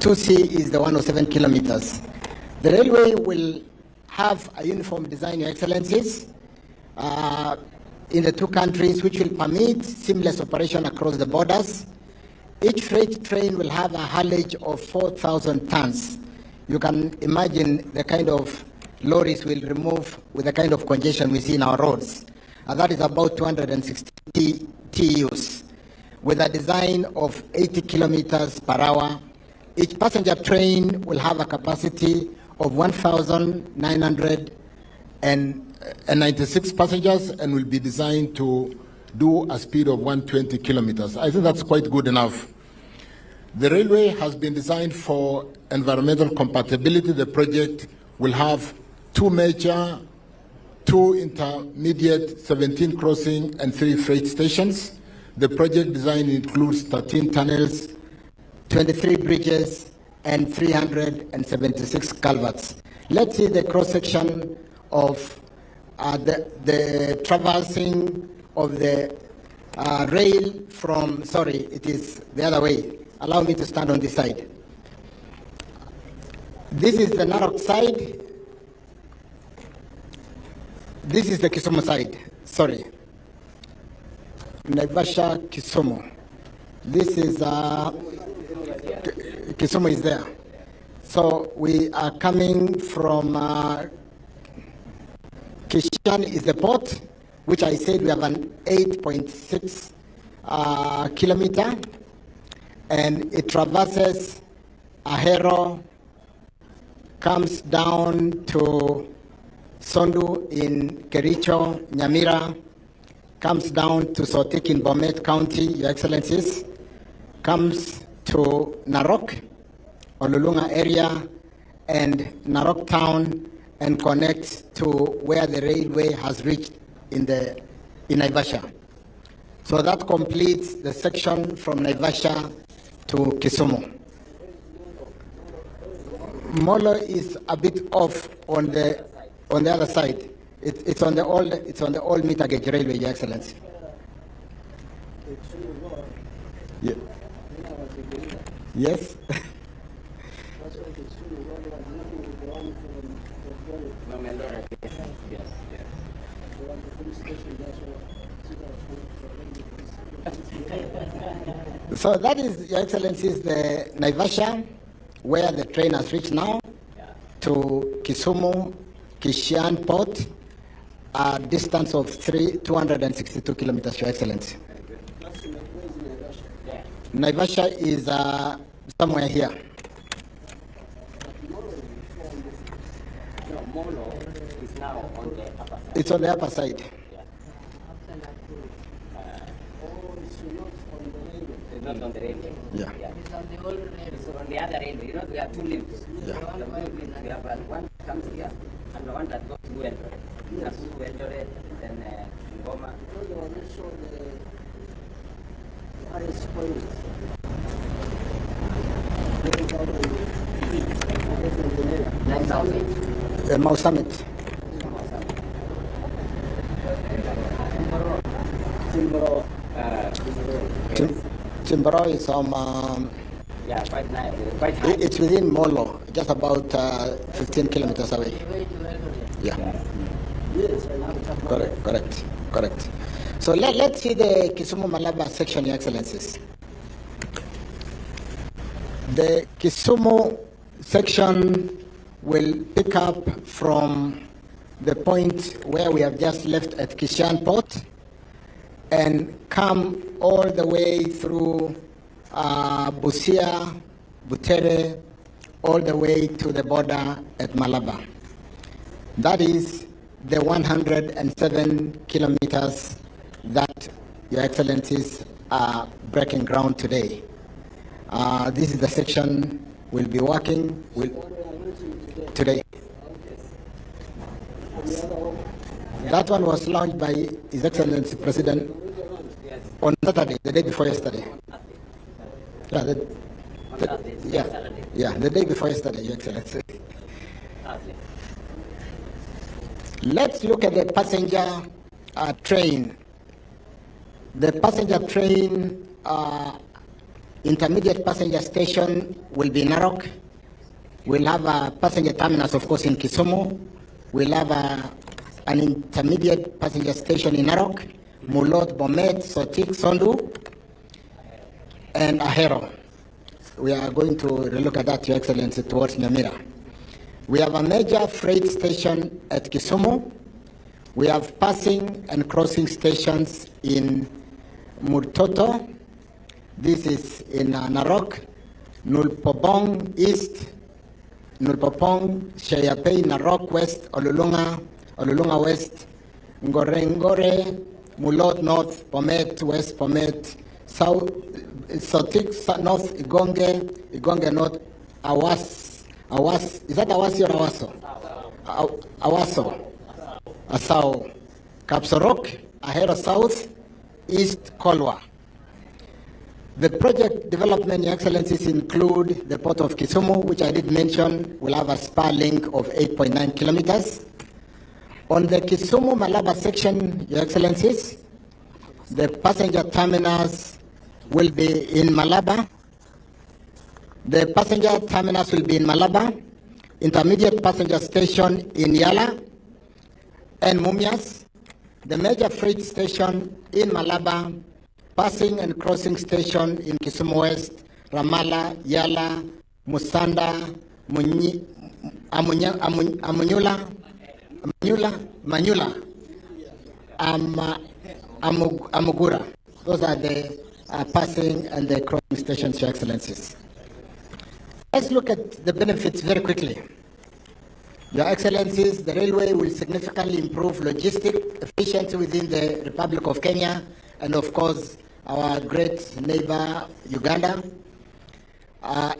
2C is the 107 kilometers. The railway will have a uniform design, Your Excellencies, in the two countries, which will permit seamless operation across the borders. Each freight train will have a haulage of 4,000 tons. You can imagine the kind of lorries we'll remove with the kind of congestion we see in our roads. That is about 260 TEUs, with a design of 80 kilometers per hour. Each passenger train will have a capacity of 1,996 passengers and will be designed to do a speed of 120 kilometers. I think that's quite good enough. The railway has been designed for environmental compatibility. The project will have 2 major, 2 intermediate, 17 crossing and 3 freight stations. The project design includes 13 tunnels, 23 bridges, and 376 culverts. Let's see the cross-section of the traversing of the rail from, sorry, it is the other way. Allow me to stand on this side. This is the Narok side. This is the Kisumu side, sorry. Naivasha, Kisumu. This is, Kisumu is there. So we are coming from, Kishan is the port, which I said we have an 8.6 kilometer, and it traverses Ahero, comes down to Sondu in Kericho, Nyamira, comes down to Sotik in Bomet County, Your Excellencies, comes to Narok, Olulunga area, and Narok town, and connects to where the railway has reached in Naivasha. So that completes the section from Naivasha to Kisumu. Molo is a bit off on the other side. It's on the old meter gauge railway, Your Excellency. Yeah. Yes. So that is, Your Excellency, is the Naivasha, where the train has reached now, to Kisumu, Kishan Port, a distance of 262 kilometers, Your Excellency. Naivasha is somewhere here. Molo is now on the upper side. It's on the upper side. It's not on the railway. Yeah. It's on the old railway. It's on the other railway. You know, we have 2 links. Yeah. We have one comes here and the one that goes to Eldoret. Yes. To Eldoret, then Ngoma. Mau Summit. Timbro is yeah, quite nice. Quite high. It's within Molo, just about 15 kilometers away. Yeah. Correct. So let's see the Kisumu-Malaba section, Your Excellencies. The Kisumu section will pick up from the point where we have just left at Kishan Port and come all the way through Busia, Butere, all the way to the border at Malaba. That is the 107 kilometers that Your Excellencies are breaking ground today. This is the section we'll be working with today. That one was launched by His Excellency President on Saturday, the day before yesterday. Yeah, the day before yesterday, Your Excellency. Let's look at the passenger train. The passenger train Intermediate passenger station will be Narok. We'll have a passenger terminus, of course, in Kisumu. We'll have an intermediate passenger station in Narok, Mulot, Bomet, Sotik, Sondu, and Ahero. We are going to relook at that, Your Excellency, towards Nyamira. We have a major freight station at Kisumu. We have passing and crossing stations in Murtoto. This is in Narok, Nulpopong East, Nulpopong, Shayapei, Narok West, Olulunga West, Ngore, Mulot North, Pomet West, Pomet South, Sotik North, Igonge North, Awas, is that Awasi or Awaso? Awaso, Asao, Kapsorok, Ahero South, East Kolwa. The project development, Your Excellencies, include the port of Kisumu, which I did mention, will have a spar link of 8.9 kilometers. On the Kisumu-Malaba section, Your Excellencies, the passenger terminus will be in Malaba. The passenger terminus will be in Malaba, intermediate passenger station in Yala and Mumias, the major freight station in Malaba, passing and crossing station in Kisumu West, Ramala, Yala, Musanda, Manyula, Amugura. Those are the passing and the crossing stations, Your Excellencies. Let's look at the benefits very quickly. Your Excellencies, the railway will significantly improve logistic efficiency within the Republic of Kenya and, of course, our great neighbor, Uganda.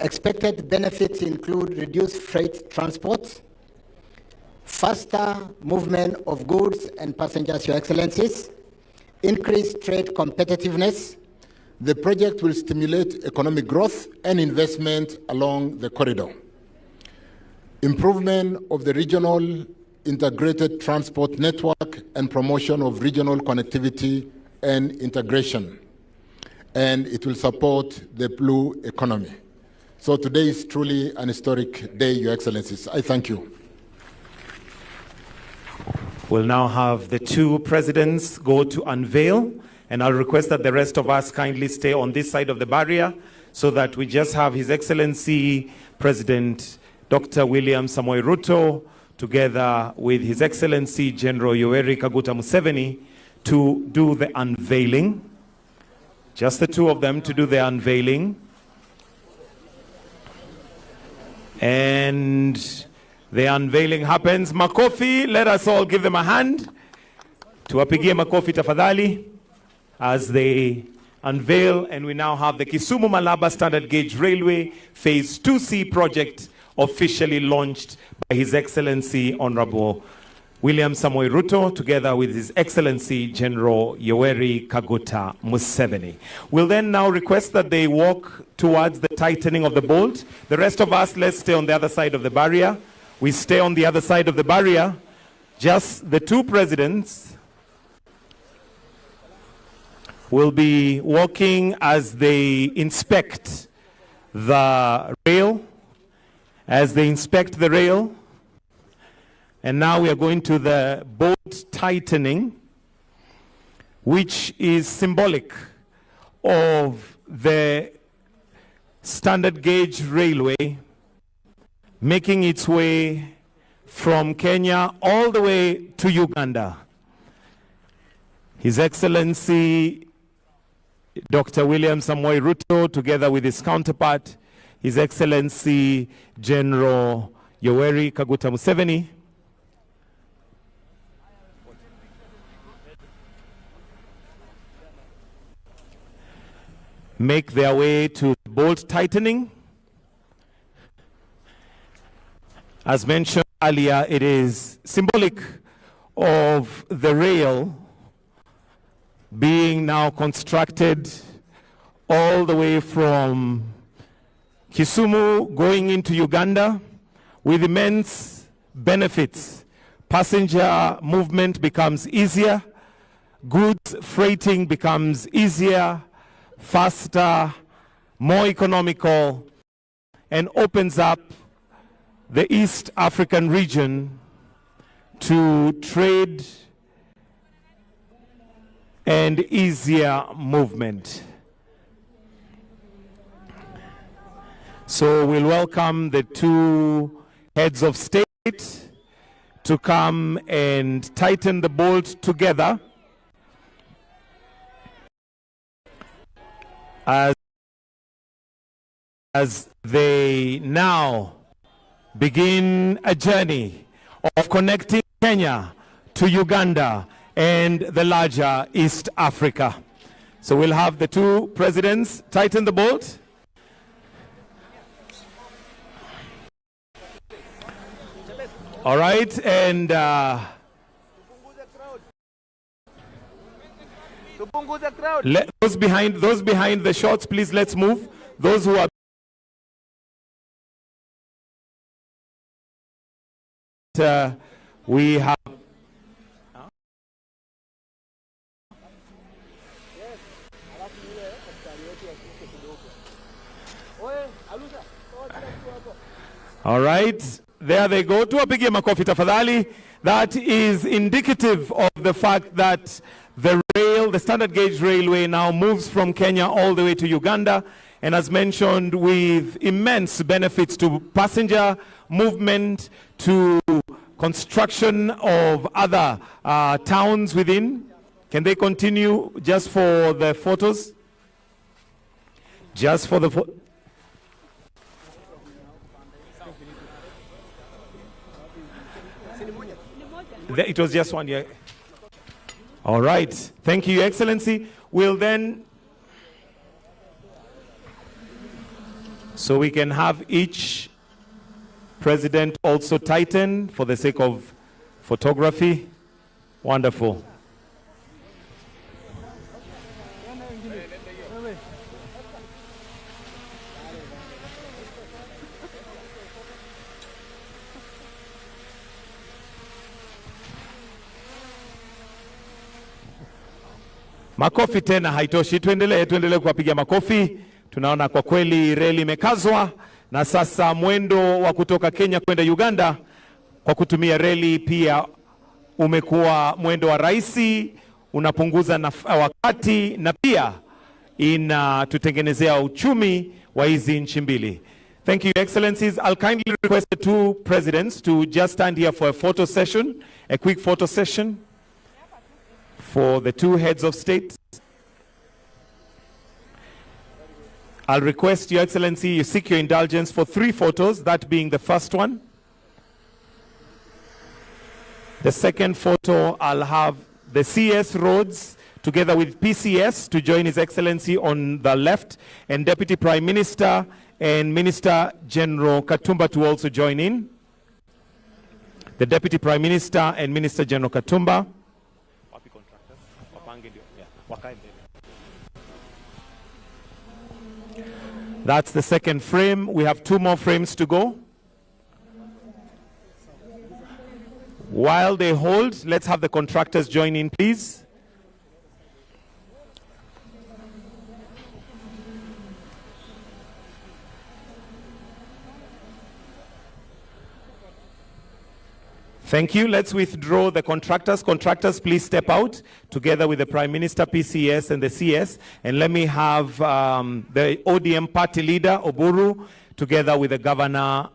Expected benefits include reduced freight transport, faster movement of goods and passengers, Your Excellencies, increased trade competitiveness. The project will stimulate economic growth and investment along the corridor. Improvement of the regional integrated transport network and promotion of regional connectivity and integration. And it will support the blue economy. So today is truly an historic day, Your Excellencies. I thank you. We'll now have the two presidents go to unveil, and I'll request that the rest of us kindly stay on this side of the barrier so that we just have His Excellency President Dr. William Samoei Ruto together with His Excellency General Yoweri Kaguta Museveni to do the unveiling. Just the two of them to do the unveiling. And the unveiling happens. Makofi, let us all give them a hand. Tuwapigie makofi tafadhali as they unveil. And we now have the Kisumu-Malaba Standard Gauge Railway Phase 2C project officially launched by His Excellency Honorable William Samoei Ruto together with His Excellency General Yoweri Kaguta Museveni. We'll then now request that they walk towards the tightening of the bolt. The rest of us, let's stay on the other side of the barrier. We stay on the other side of the barrier. Just the two presidents will be walking as they inspect the rail. As they inspect the rail. And now we are going to the bolt tightening, which is symbolic of the standard gauge railway making its way from Kenya all the way to Uganda. His Excellency Dr. William Samoei Ruto, together with his counterpart, His Excellency General Yoweri Kaguta Museveni, make their way to bolt tightening. As mentioned earlier, it is symbolic of the rail being now constructed all the way from Kisumu going into Uganda with immense benefits. Passenger movement becomes easier, goods freighting becomes easier, faster, more economical, and opens up the East African region to trade and easier movement. So we'll welcome the two heads of state to come and tighten the bolt together as they now begin a journey of connecting Kenya to Uganda and the larger East Africa. So we'll have the two presidents tighten the bolt. All right, and those behind the shots, please, let's move. Those who are we have all right, there they go. Tuwapigie makofi tafadhali. That is indicative of the fact that the standard gauge railway now moves from Kenya all the way to Uganda, and as mentioned, with immense benefits to passenger movement, to construction of other towns within. Can they continue just for the photos? Just for the it was just one year. All right. Thank you, Your Excellency. We'll then, so we can have each president also tighten for the sake of photography. Wonderful. Makofi tena haitoshi, tuendelee kuwapigia makofi. Tunaona kwa kweli reli imekazwa, na sasa mwendo wa kutoka Kenya kwenda Uganda kwa kutumia reli pia umekuwa mwendo wa rahisi, unapunguza wakati na pia inatutengenezea uchumi wa hizi nchi mbili. Thank you, Excellencies. I'll kindly request the two presidents to just stand here for a photo session, a quick photo session for the two heads of state. I'll request, Your Excellency, you seek your indulgence for 3 photos, that being the first one. The second photo, I'll have the CS Roads together with PCS to join His Excellency on the left, and Deputy Prime Minister and Minister General Katumba to also join in. The Deputy Prime Minister and Minister General Katumba. That's the second frame. We have 2 more frames to go. While they hold, let's have the contractors join in, please. Thank you. Let's withdraw the contractors. Contractors, please step out together with the Prime Minister, PCS, and the CS. And let me have the ODM party leader, Oburu, together with the Governor,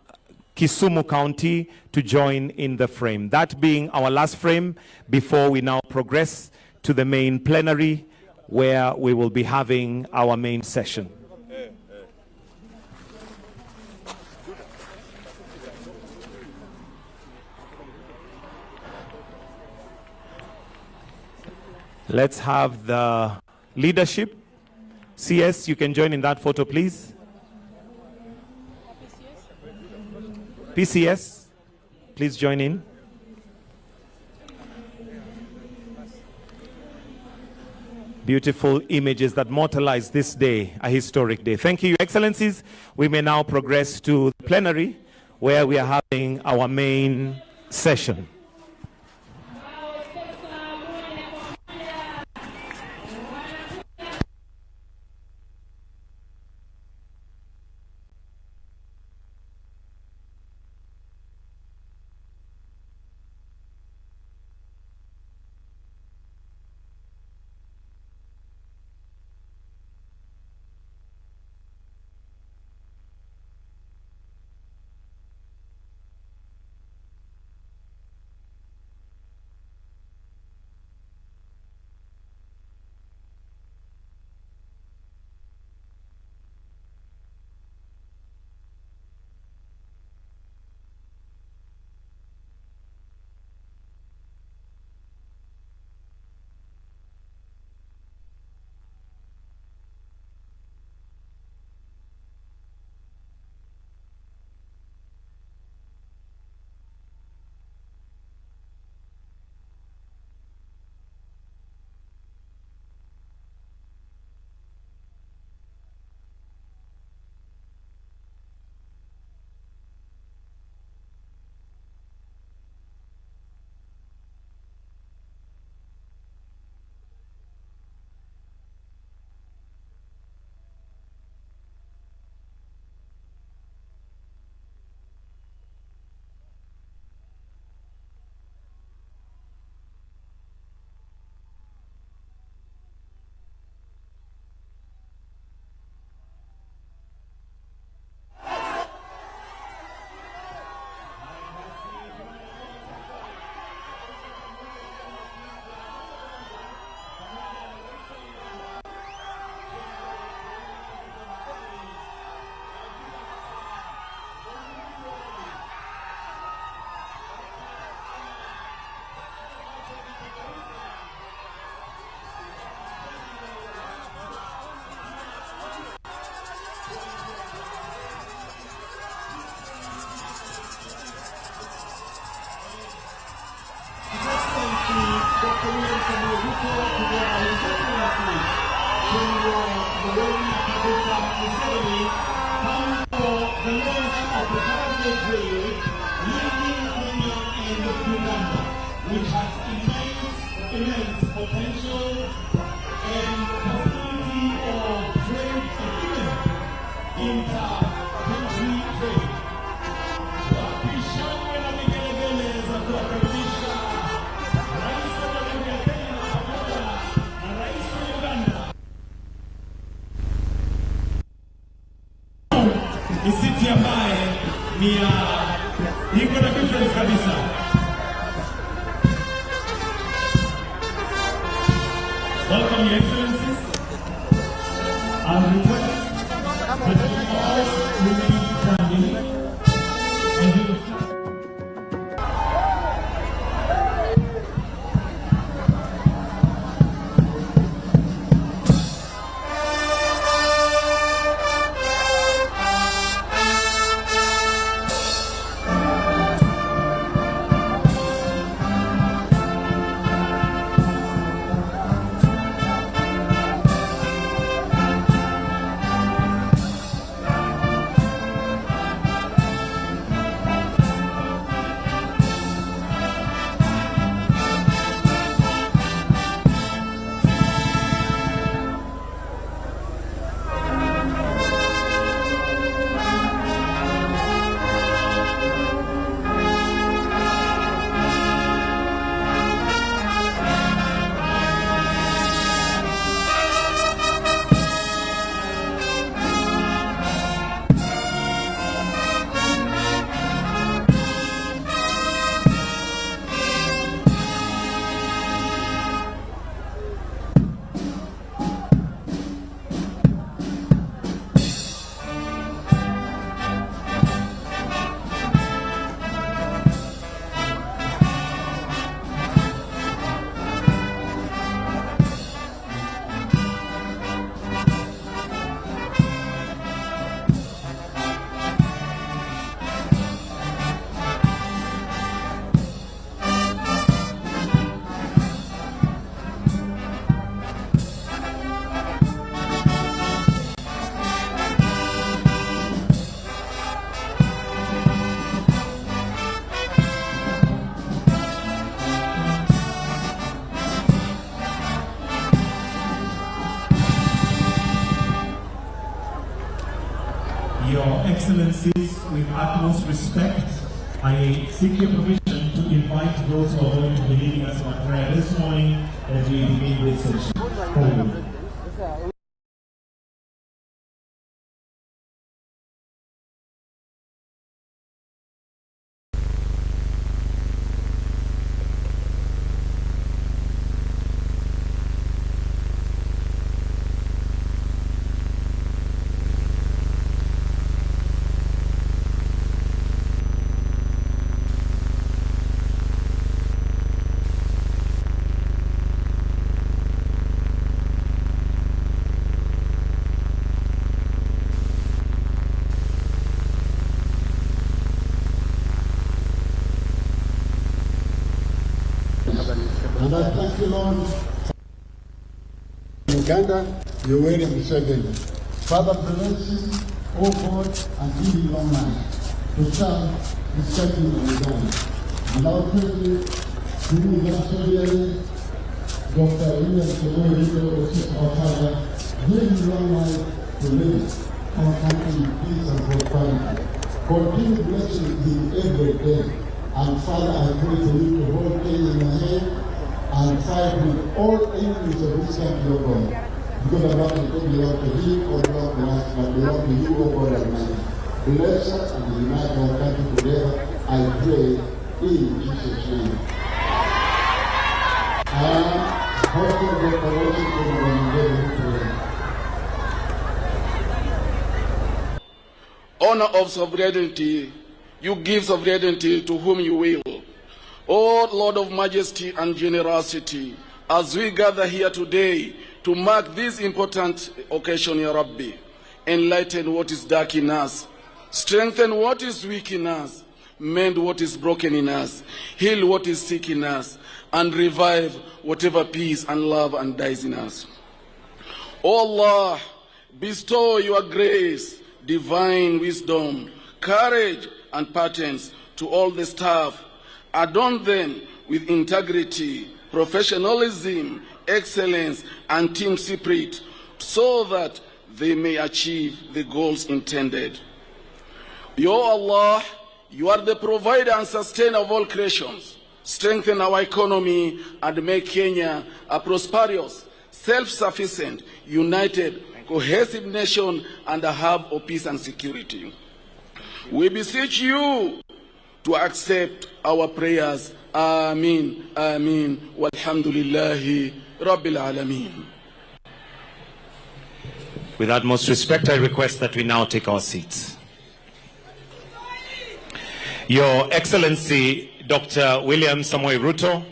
Kisumu County, to join in the frame. That being our last frame before we now progress to the main plenary, where we will be having our main session. Let's have the leadership. CS, you can join in that photo, please. PCS, please join in. Beautiful images that mortalize this day, a historic day. Thank you, Your Excellencies. We may now progress to the plenary, where we are having our main session. Museveni come for the launch of the Parliament Railway linking Kenya and Uganda, which has immense potential and facility of trade and even inter-country trade. Wapishane na vigelegele za kuwakaribisha Rais wa Jamhuri ya Kenya pamoja na Rais wa Uganda. Ni city ambaye ni iko na difference kabisa. Welcome, Your Excellencies. I request that you all remain standing and you will Your Excellencies, with utmost respect, I seek your permission to invite those who are going to be leading us in prayer this morning as we begin this session. Forward. And I thank you, Lord, Uganda, Ruto and Museveni. Father, bless him, oh God, and give him long life to serve the setting of Uganda. And our President, Dr. William Kisumu-Malaba, our Father, give him long life to live our country in peace and prosperity. Continue blessing him every day. And Father, I pray for you to hold Kenya in your hand and fight with all enemies of this country, O God. Because the Lord does not belong to him or belong to us, but belong to you, O God Almighty. Bless us and unite our country together, I pray in Jesus' name. I am hoping that the Washington will be honor of sovereignty, you give sovereignty to whom you will. O Lord of majesty and generosity, as we gather here today to mark this important occasion, Ya Rabbi, enlighten what is dark in us, strengthen what is weak in us, mend what is broken in us, heal what is sick in us, and revive whatever peace and love and dies in us. O Allah, bestow your grace, divine wisdom, courage, and patterns to all the staff. Adorn them with integrity, professionalism, excellence, and team spirit, so that they may achieve the goals intended. Ya Allah, you are the provider and sustainer of all creations. Strengthen our economy and make Kenya a prosperous, self-sufficient, united, cohesive nation and a hub of peace and security. We beseech you to accept our prayers. Ameen, ameen, walhamdulillahi rabbil alameen. With utmost respect, I request that we now take our seats. Your Excellency, Dr. William Samoei Ruto,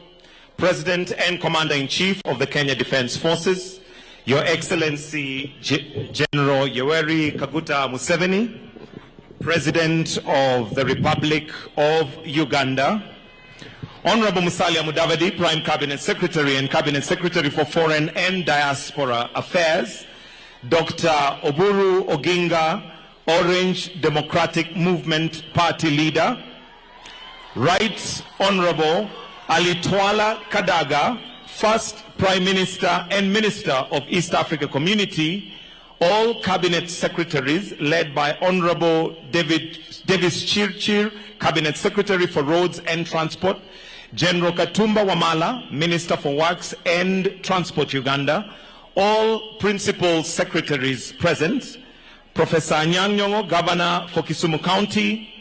President and Commander-in-Chief of the Kenya Defense Forces, Your Excellency General Yoweri Kaguta Museveni, President of the Republic of Uganda, Honorable Musalia Mudavadi, Prime Cabinet Secretary and Cabinet Secretary for Foreign and Diaspora Affairs, Dr. Oburu Oginga, Orange Democratic Movement Party Leader, Right Honorable Alitwala Kadaga, First Prime Minister and Minister of East Africa Community, all Cabinet Secretaries led by Honorable Davis Chirchir, Cabinet Secretary for Roads and Transport, General Katumba Wamala, Minister for Works and Transport Uganda, all Principal Secretaries present, Professor Anyang' Nyong'o, Governor for Kisumu County,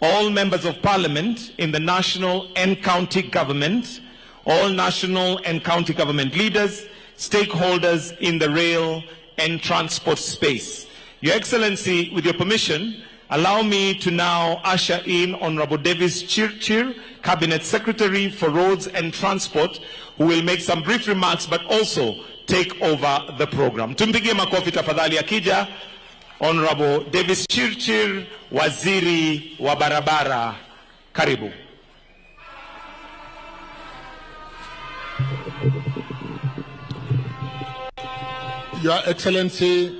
all Members of Parliament in the national and county government, all national and county government leaders, stakeholders in the rail and transport space. Your Excellency, with your permission, allow me to now usher in Honorable Davis Chirchir, Cabinet Secretary for Roads and Transport, who will make some brief remarks but also take over the program. Tumpigie makofi tafadhali akija. Honorable Davis Chirchir, Waziri wa Barabara. Karibu. Your Excellency,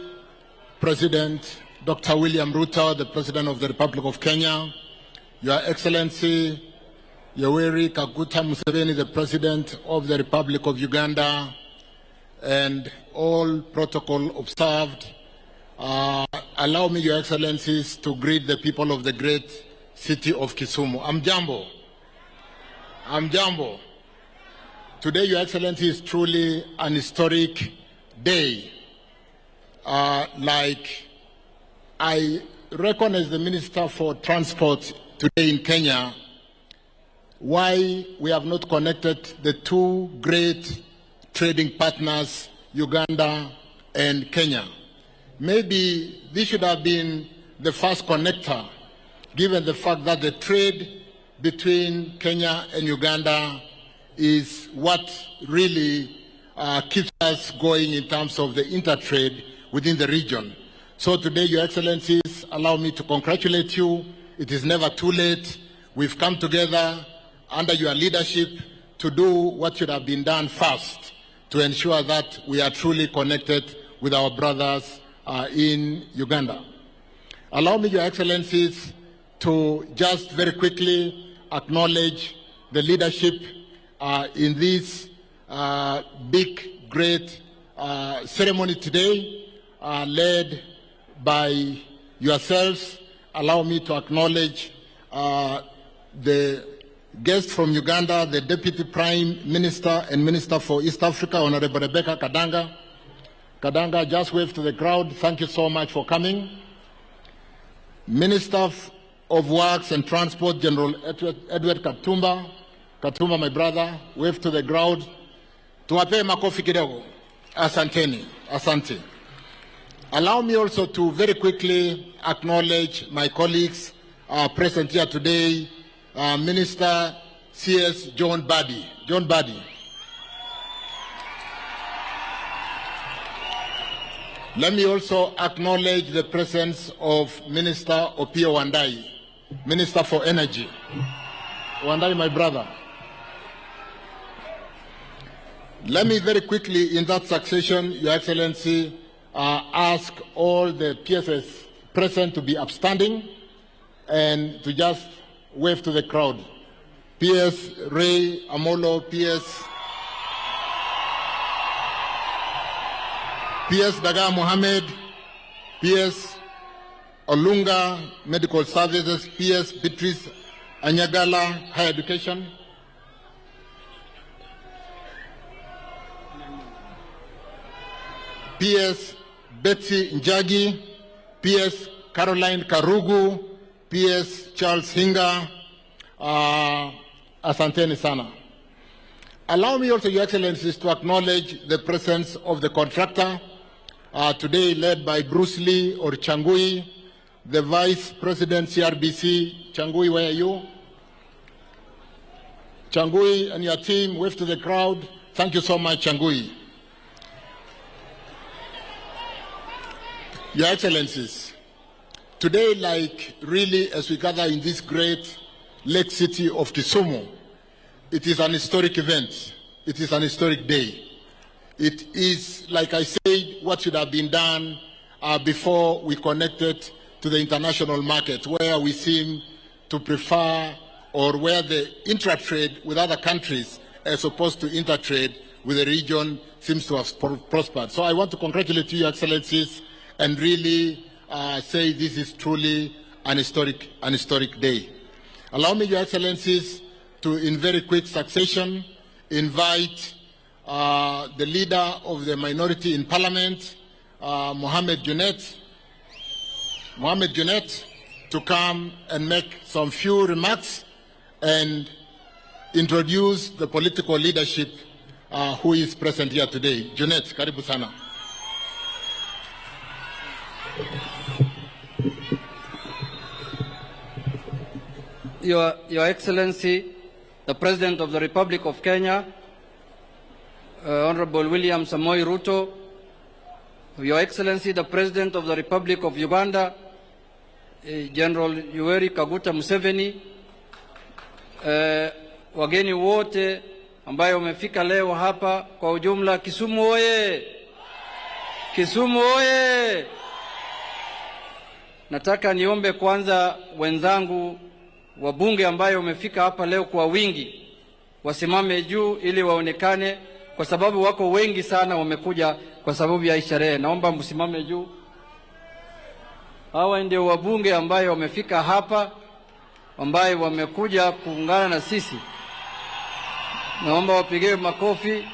President Dr. William Ruto, the President of the Republic of Kenya, Your Excellency Yoweri Kaguta Museveni, the President of the Republic of Uganda, and all protocol observed, allow me, Your Excellencies, to greet the people of the great city of Kisumu. Amjambo. Amjambo. Today, Your Excellency, is truly an historic day. Like I reckon as the Minister for Transport today in Kenya, why we have not connected the two great trading partners, Uganda and Kenya. Maybe this should have been the first connector, given the fact that the trade between Kenya and Uganda is what really keeps us going in terms of the intertrade within the region. So today, Your Excellencies, allow me to congratulate you. It is never too late. We've come together under your leadership to do what should have been done first, to ensure that we are truly connected with our brothers in Uganda. Allow me, Your Excellencies, to just very quickly acknowledge the leadership in this big, great ceremony today, led by yourselves. Allow me to acknowledge the guest from Uganda, the Deputy Prime Minister and Minister for East Africa, Honorable Rebecca Kadanga. Kadanga, just wave to the crowd. Thank you so much for coming. Minister of Works and Transport, General Edward Katumba. Katumba, my brother, wave to the crowd. Tuwape makofi kidogo. Asanteni. Asante. Allow me also to very quickly acknowledge my colleagues present here today, Minister C.S. John Badi. John Badi. Let me also acknowledge the presence of Minister Opiyo Wandayi, Minister for Energy. Wandayi, my brother. Let me very quickly, in that succession, Your Excellency, ask all the PSS present to be upstanding and to just wave to the crowd. PS Ray Amolo, PS Daga Mohammed, PS Olunga Medical Services, PS Beatrice Anyagala Higher Education, PS Betsy Njagi, PS Caroline Karugu, PS Charles Hinga, asanteni sana. Allow me also, Your Excellencies, to acknowledge the presence of the contractor, today led by Bruce Lee or Changui, the Vice President CRBC. Changui, where are you? Changui and your team, wave to the crowd. Thank you so much, Changui. Your Excellencies, today, like really as we gather in this great lake city of Kisumu, it is an historic event. It is an historic day. It is, like I said, what should have been done before we connected to the international market, where we seem to prefer, or where the intra-trade with other countries as opposed to inter-trade with the region seems to have prospered. So I want to congratulate you, Your Excellencies, and really say this is truly an historic day. Allow me, Your Excellencies, to, in very quick succession, invite the leader of the minority in Parliament, Mohamed Junet, to come and make some few remarks and introduce the political leadership who is present here today. Junet, karibu sana. Your Excellency, the President of the Republic of Kenya, Honorable William Samoei Ruto, Your Excellency, the President of the Republic of Uganda, General Yoweri Kaguta Museveni, wageni wote ambayo wamefika leo hapa kwa ujumla, Kisumu oye! Kisumu oye! Nataka niombe kwanza wenzangu wabunge ambayo wamefika hapa leo kwa wingi wasimame juu ili waonekane, kwa sababu wako wengi sana wamekuja kwa sababu ya sherehe. Naomba msimame juu. Hawa ndio wabunge ambayo wamefika hapa, ambayo wamekuja kuungana na sisi. Naomba wapigiwe makofi.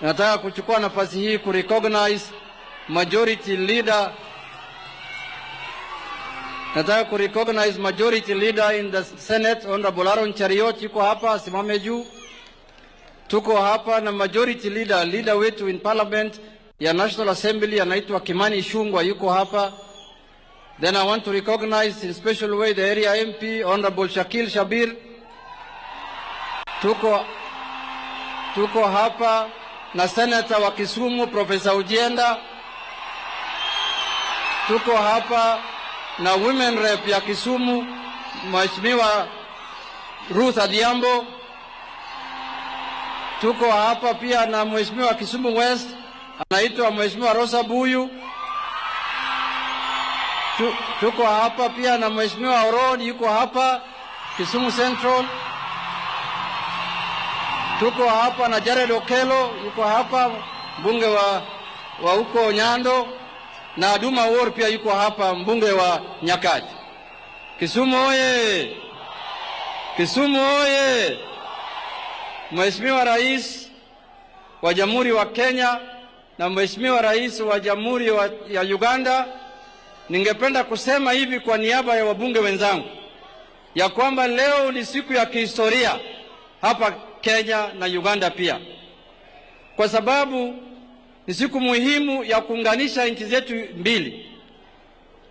Nataka kuchukua nafasi hii kurecognize majority leader. Nataka kurecognize majority leader in the Senate, Honorable Aaron Chariot, yuko hapa, simame juu. Tuko hapa na majority leader wetu in Parliament ya National Assembly anaitwa Kimani Ichung'wah, yuko hapa. Then I want to recognize in special way the area MP, Honorable Shakil Shabir. Tuko hapa na Senator wa Kisumu, Professor Ujienda. Tuko hapa na Women Rep ya Kisumu, Mheshimiwa Ruth Adhiambo. Tuko hapa pia na Mheshimiwa Kisumu West, anaitwa Mheshimiwa Rosa Buyu. Tuko hapa pia na Mheshimiwa Orod, yuko hapa Kisumu Central. Tuko hapa na Jared Okelo, yuko hapa mbunge wa huko Nyando, na Aduma War pia yuko hapa mbunge wa Nyakach. Kisumu oye! Kisumu oye! Mheshimiwa Rais wa Jamhuri wa Kenya na Mheshimiwa Rais wa Jamhuri ya Uganda, ningependa kusema hivi kwa niaba ya wabunge wenzangu ya kwamba leo ni siku ya kihistoria hapa Kenya na Uganda pia, kwa sababu ni siku muhimu ya kuunganisha nchi zetu mbili.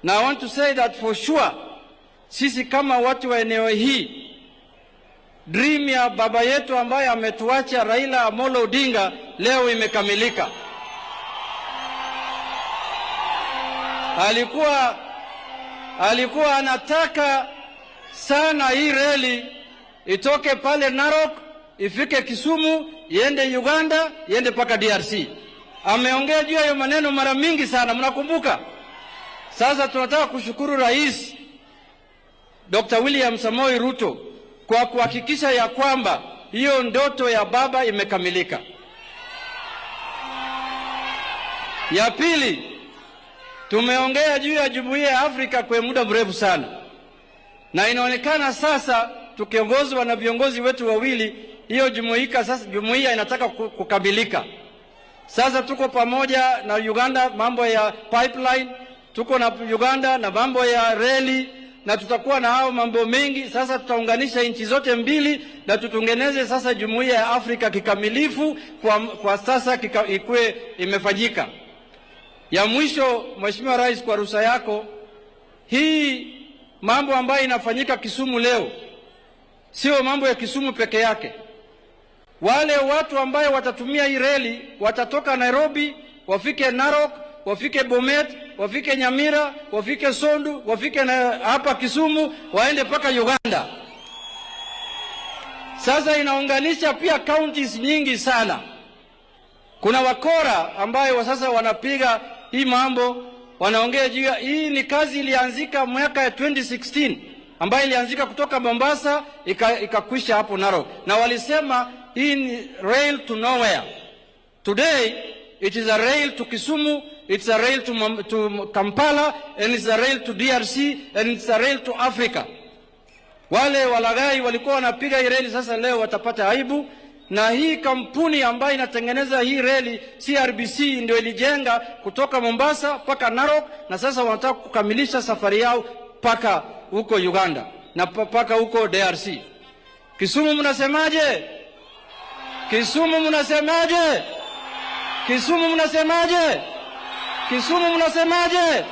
Na I want to say that for sure, sisi kama watu wa eneo hii, dream ya baba yetu ambaye ametuacha Raila Amolo Odinga leo imekamilika. Alikuwa anataka sana hii reli itoke pale Narok ifike Kisumu, iende Uganda, iende paka DRC. Ameongea juu ya maneno mara mingi sana, mnakumbuka? Sasa tunataka kushukuru Rais Dr. William Samoei Ruto kwa kuhakikisha ya kwamba hiyo ndoto ya baba imekamilika. Ya pili, tumeongea juu ya Jumuiya ya Afrika kwa muda mrefu sana. Na inaonekana sasa tukiongozwa na viongozi wetu wawili, hiyo jumuiya inataka kukamilika. Sasa tuko pamoja na Uganda mambo ya pipeline, tuko na Uganda na mambo ya reli, na tutakuwa na hao mambo mengi. Sasa tutaunganisha nchi zote mbili na tutengeneze sasa Jumuiya ya Afrika kikamilifu kwa sasa ikue imefanyika. Ya mwisho, Mheshimiwa Rais, kwa ruhusa yako, hii mambo ambayo inafanyika Kisumu leo sio mambo ya Kisumu peke yake. Wale watu ambayo watatumia hii reli watatoka Nairobi, wafike Narok, wafike Bomet, wafike Nyamira, wafike Sondu, wafike hapa Kisumu, waende paka Uganda. Sasa inaunganisha pia counties nyingi sana. Kuna wakora ambayo sasa wanapiga hii mambo, wanaongea juu hii ni kazi ilianzika mwaka ya 2016 ambayo ilianzika kutoka Mombasa ikakwisha hapo Narok, na walisema hii ni rail to nowhere. Today it is a rail to Kisumu, it's a rail to Kampala, and it's a rail to DRC, and it's a rail to Africa. Wale walaghai walikuwa wanapiga hii reli, sasa leo watapata aibu. Na hii kampuni ambayo inatengeneza hii reli CRBC ndio ilijenga kutoka Mombasa paka Narok, na sasa wanataka kukamilisha safari yao paka huko Uganda na paka huko DRC. Kisumu mnasemaje? Kisumu mnasemaje? Kisumu mnasemaje? Kisumu mnasemaje?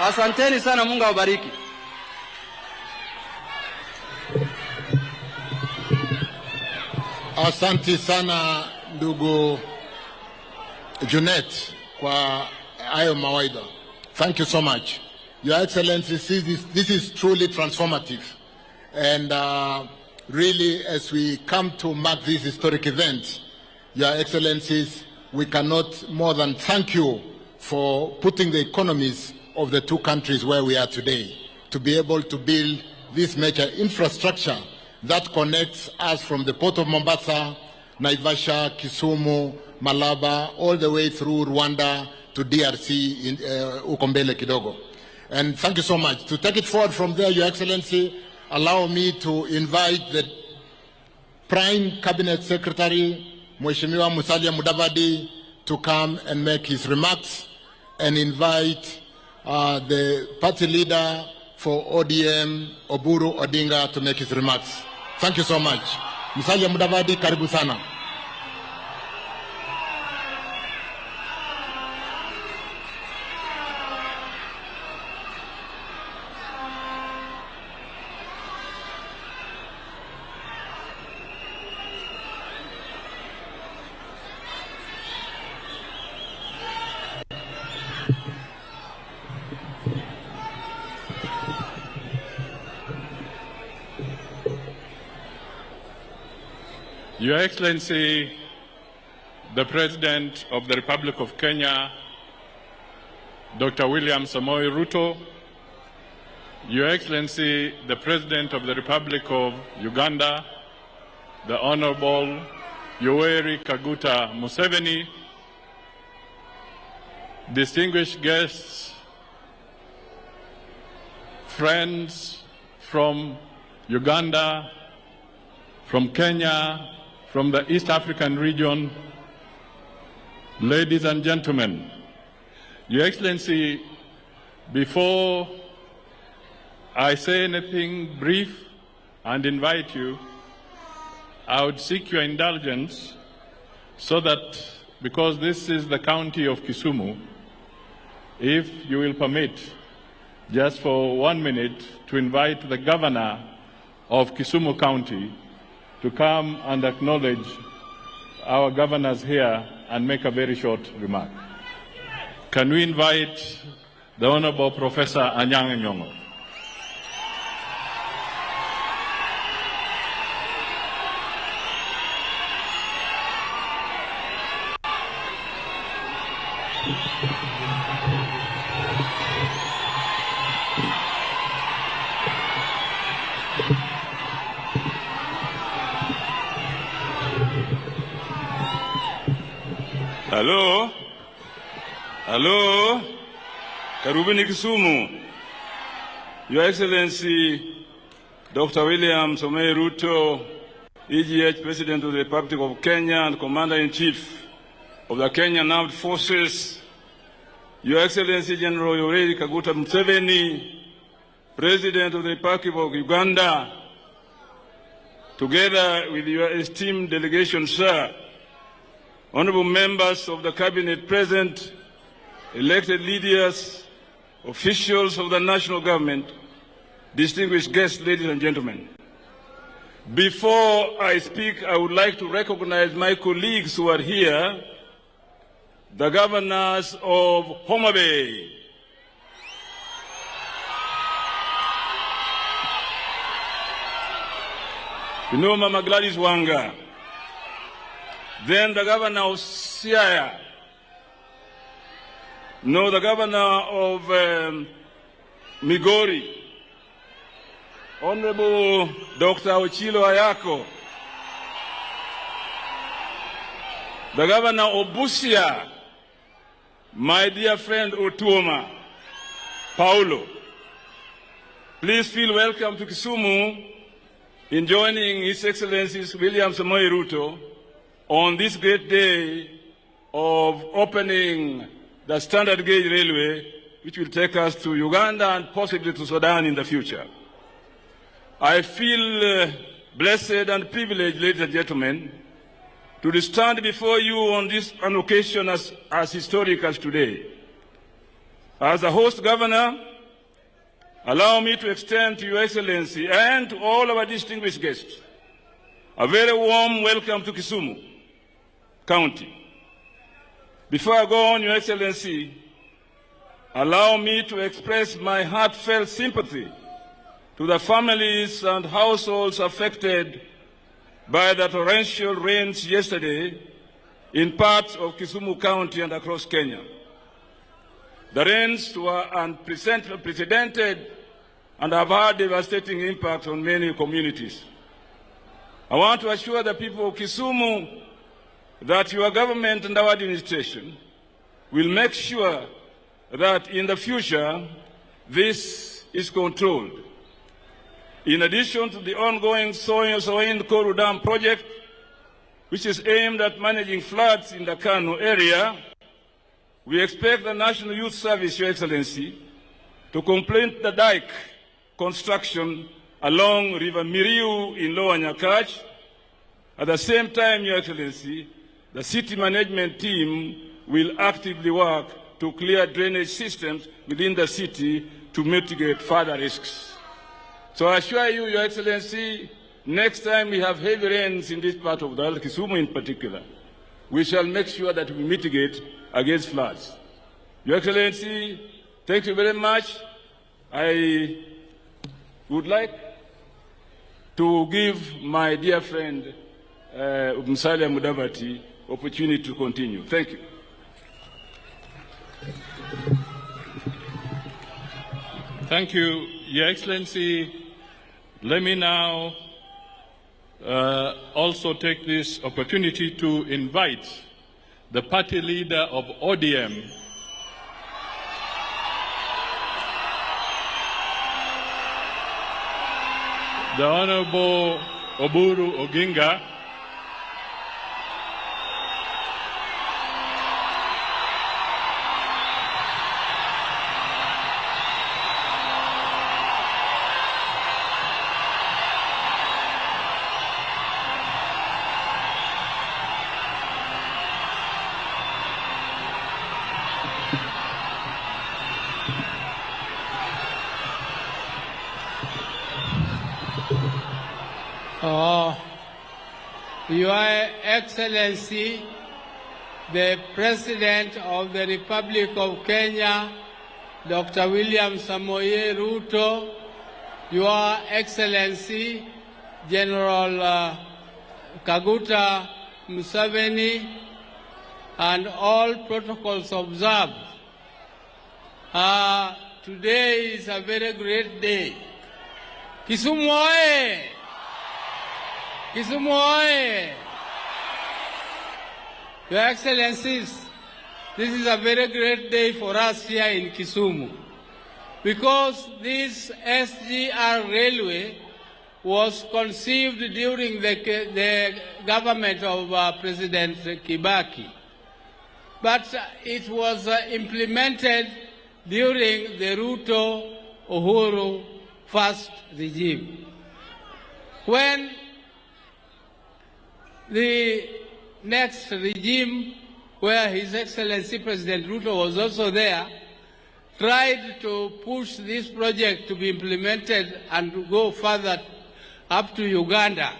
Asanteni sana, Mungu awabariki. Asante sana ndugu Junet kwa hayo mawaidha. Thank you so much. Your Excellency, this is truly transformative. And really, as we come to mark this historic event, Your Excellencies, we cannot more than thank you for putting the economies of the two countries where we are today, to be able to build this major infrastructure that connects us from the port of Mombasa, Naivasha, Kisumu, Malaba, all the way through Rwanda to DRC in Ukombele Kidogo. And thank you so much. To take it forward from there, Your Excellency, allow me to invite the Prime Cabinet Secretary, Mheshimiwa Musalia Mudavadi, to come and make his remarks, and invite the party leader for ODM, Oburu Odinga, to make his remarks. Thank you so much. Musalia Mudavadi, karibu sana. Your Excellency, the President of the Republic of Kenya, Dr. William Samoei Ruto, Your Excellency, the President of the Republic of Uganda, the Honorable Yoweri Kaguta Museveni, distinguished guests, friends from Uganda, from Kenya, from the East African region, ladies and gentlemen, Your Excellency, before I say anything brief and invite you, I would seek your indulgence so that, because this is the county of Kisumu, if you will permit, just for 1 minute, to invite the governor of Kisumu County to come and acknowledge our governors here and make a very short remark. Can we invite the Honorable Professor Anyang' Nyong'o? Hello? Hello? Karibuni Kisumu. Your Excellency, Dr. William Samoei Ruto, EGH President of the Republic of Kenya and Commander-in-Chief of the Kenyan Armed Forces, Your Excellency General Yoweri Kaguta Museveni, President of the Republic of Uganda, together with your esteemed delegation, sir, honorable members of the cabinet present, elected leaders, officials of the national government, distinguished guests, ladies and gentlemen. Before I speak, I would like to recognize my colleagues who are here, the governors of Homa Bay, you know Mama Gladys Wanga, then the governor of Siaya, no, the governor of Migori, Honorable Dr. Ochilo Ayako, the governor of Busia, my dear friend Otuoma, Paulo. Please feel welcome to Kisumu in joining His Excellency William Samoei Ruto on this great day of opening the standard gauge railway, which will take us to Uganda and possibly to Sudan in the future. I feel blessed and privileged, ladies and gentlemen, to stand before you on this an occasion as historic as today. As the host governor, allow me to extend to Your Excellency and to all our distinguished guests a very warm welcome to Kisumu County. Before I go on, Your Excellency, allow me to express my heartfelt sympathy to the families and households affected by the torrential rains yesterday in parts of Kisumu County and across Kenya. The rains were unprecedented and have had devastating impact on many communities. I want to assure the people of Kisumu that your government and our administration will make sure that in the future this is controlled. In addition to the ongoing Soin-Koru Dam project, which is aimed at managing floods in the Kano area, we expect the National Youth Service, Your Excellency, to complete the dike construction along River Miriu in Lower Nyakach. At the same time, Your Excellency, the city management team will actively work to clear drainage systems within the city to mitigate further risks. So I assure you, Your Excellency, next time we have heavy rains in this part of the world, Kisumu in particular, we shall make sure that we mitigate against floods. Your Excellency, thank you very much. I would like to give my dear friend Musalia Mudavadi opportunity to continue. Thank you. Thank you, Your Excellency. Let me now also take this opportunity to invite the party leader of ODM, the Honorable Oburu Oginga, Your Excellency, the President of the Republic of Kenya, Dr. William Samoei Ruto, Your Excellency, General Kaguta Museveni, and all protocols observed. Today is a very great day. Kisumu oye! Kisumu oye! Your Excellencies, this is a very great day for us here in Kisumu, because this SGR railway was conceived during the government of President Kibaki, but it was implemented during the Ruto Uhuru first regime. When the next regime, where His Excellency President Ruto was also there, tried to push this project to be implemented and go further up to Uganda,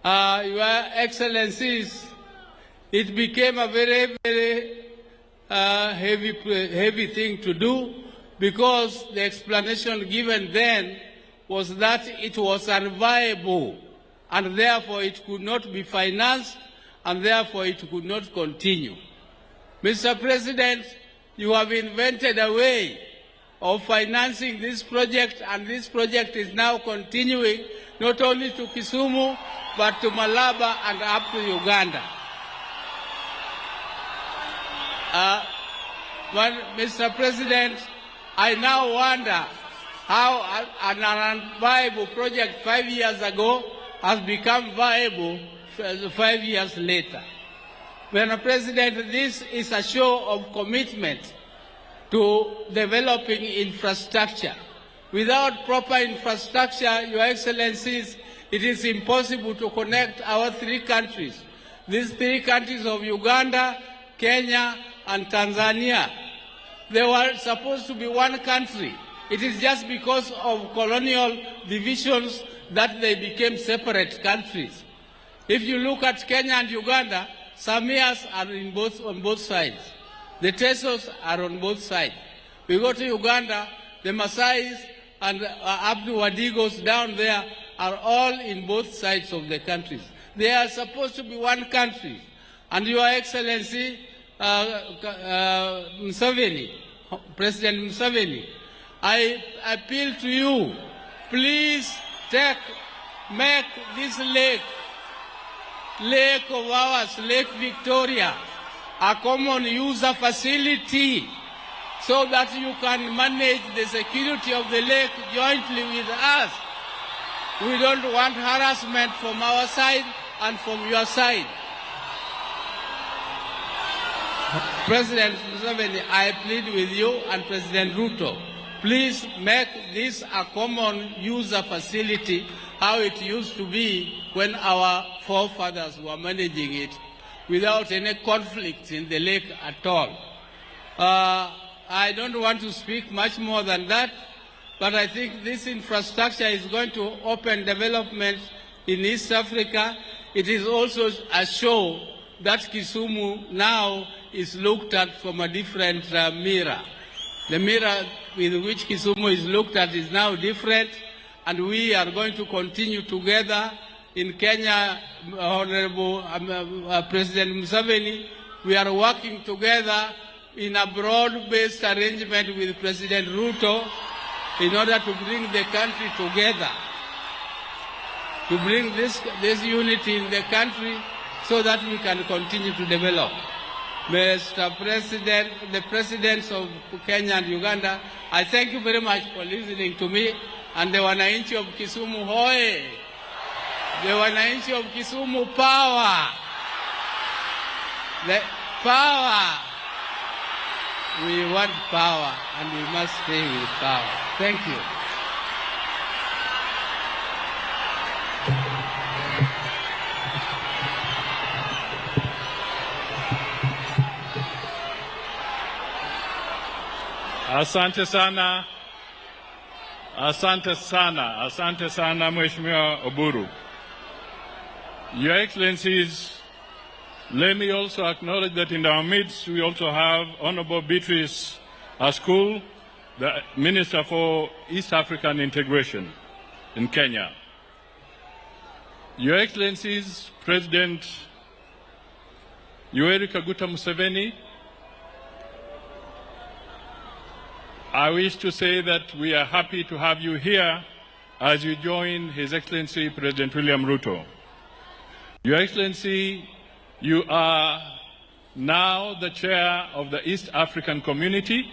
Your Excellencies, it became a very, very heavy thing to do, because the explanation given then was that it was unviable, and therefore it could not be financed, and therefore it could not continue. Mr. President, you have invented a way of financing this project, and this project is now continuing not only to Kisumu, but to Malaba and up to Uganda. But Mr. President, I now wonder how an unviable project 5 years ago has become viable 5 years later. Mr. President, this is a show of commitment to developing infrastructure. Without proper infrastructure, Your Excellencies, it is impossible to connect our three countries. These three countries of Uganda, Kenya, and Tanzania. They were supposed to be one country. It is just because of colonial divisions that they became separate countries. If you look at Kenya and Uganda, Samias are on both sides. The Tesos are on both sides. We go to Uganda, the Maasais and Abdu Wadigos down there are all in both sides of the countries. They are supposed to be one country. And Your Excellency, Museveni, President Museveni, I appeal to you, please make this lake of ours, Lake Victoria, a common user facility, so that you can manage the security of the lake jointly with us. We don't want harassment from our side and from your side. President Museveni, I plead with you and President Ruto, please make this a common user facility, how it used to be when our forefathers were managing it, without any conflict in the lake at all. I don't want to speak much more than that, but I think this infrastructure is going to open development in East Africa. It is also a show that Kisumu now is looked at from a different mirror. The mirror with which Kisumu is looked at is now different, and we are going to continue together. In Kenya, Honorable President Museveni, we are working together in a broad-based arrangement with President Ruto in order to bring the country together, to bring this unity in the country so that we can continue to develop. Mr. President, the presidents of Kenya and Uganda, I thank you very much for listening to me, and the wananchi of Kisumu hoye! The wananchi of Kisumu power! The power! We want power, and we must stay with power. Thank you. Asante sana. Asante sana. Asante sana, Mheshimiwa Oburu. Your Excellencies, let me also acknowledge that in our midst we also have Honorable Beatrice Askul, the Minister for East African Integration in Kenya. Your Excellencies, President Yoweri Kaguta Museveni, I wish to say that we are happy to have you here as you join His Excellency President William Ruto. Your Excellency, you are now the chair of the East African Community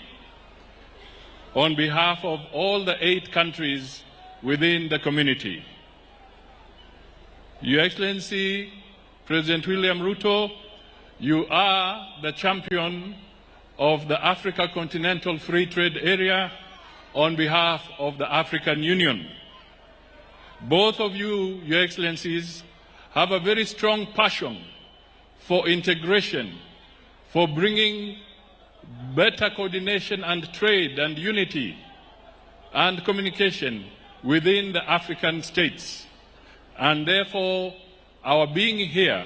on behalf of all the 8 countries within the community. Your Excellency, President William Ruto, you are the champion of the Africa Continental Free Trade Area on behalf of the African Union. Both of you, Your Excellencies, have a very strong passion for integration, for bringing better coordination and trade and unity and communication within the African states. And therefore, our being here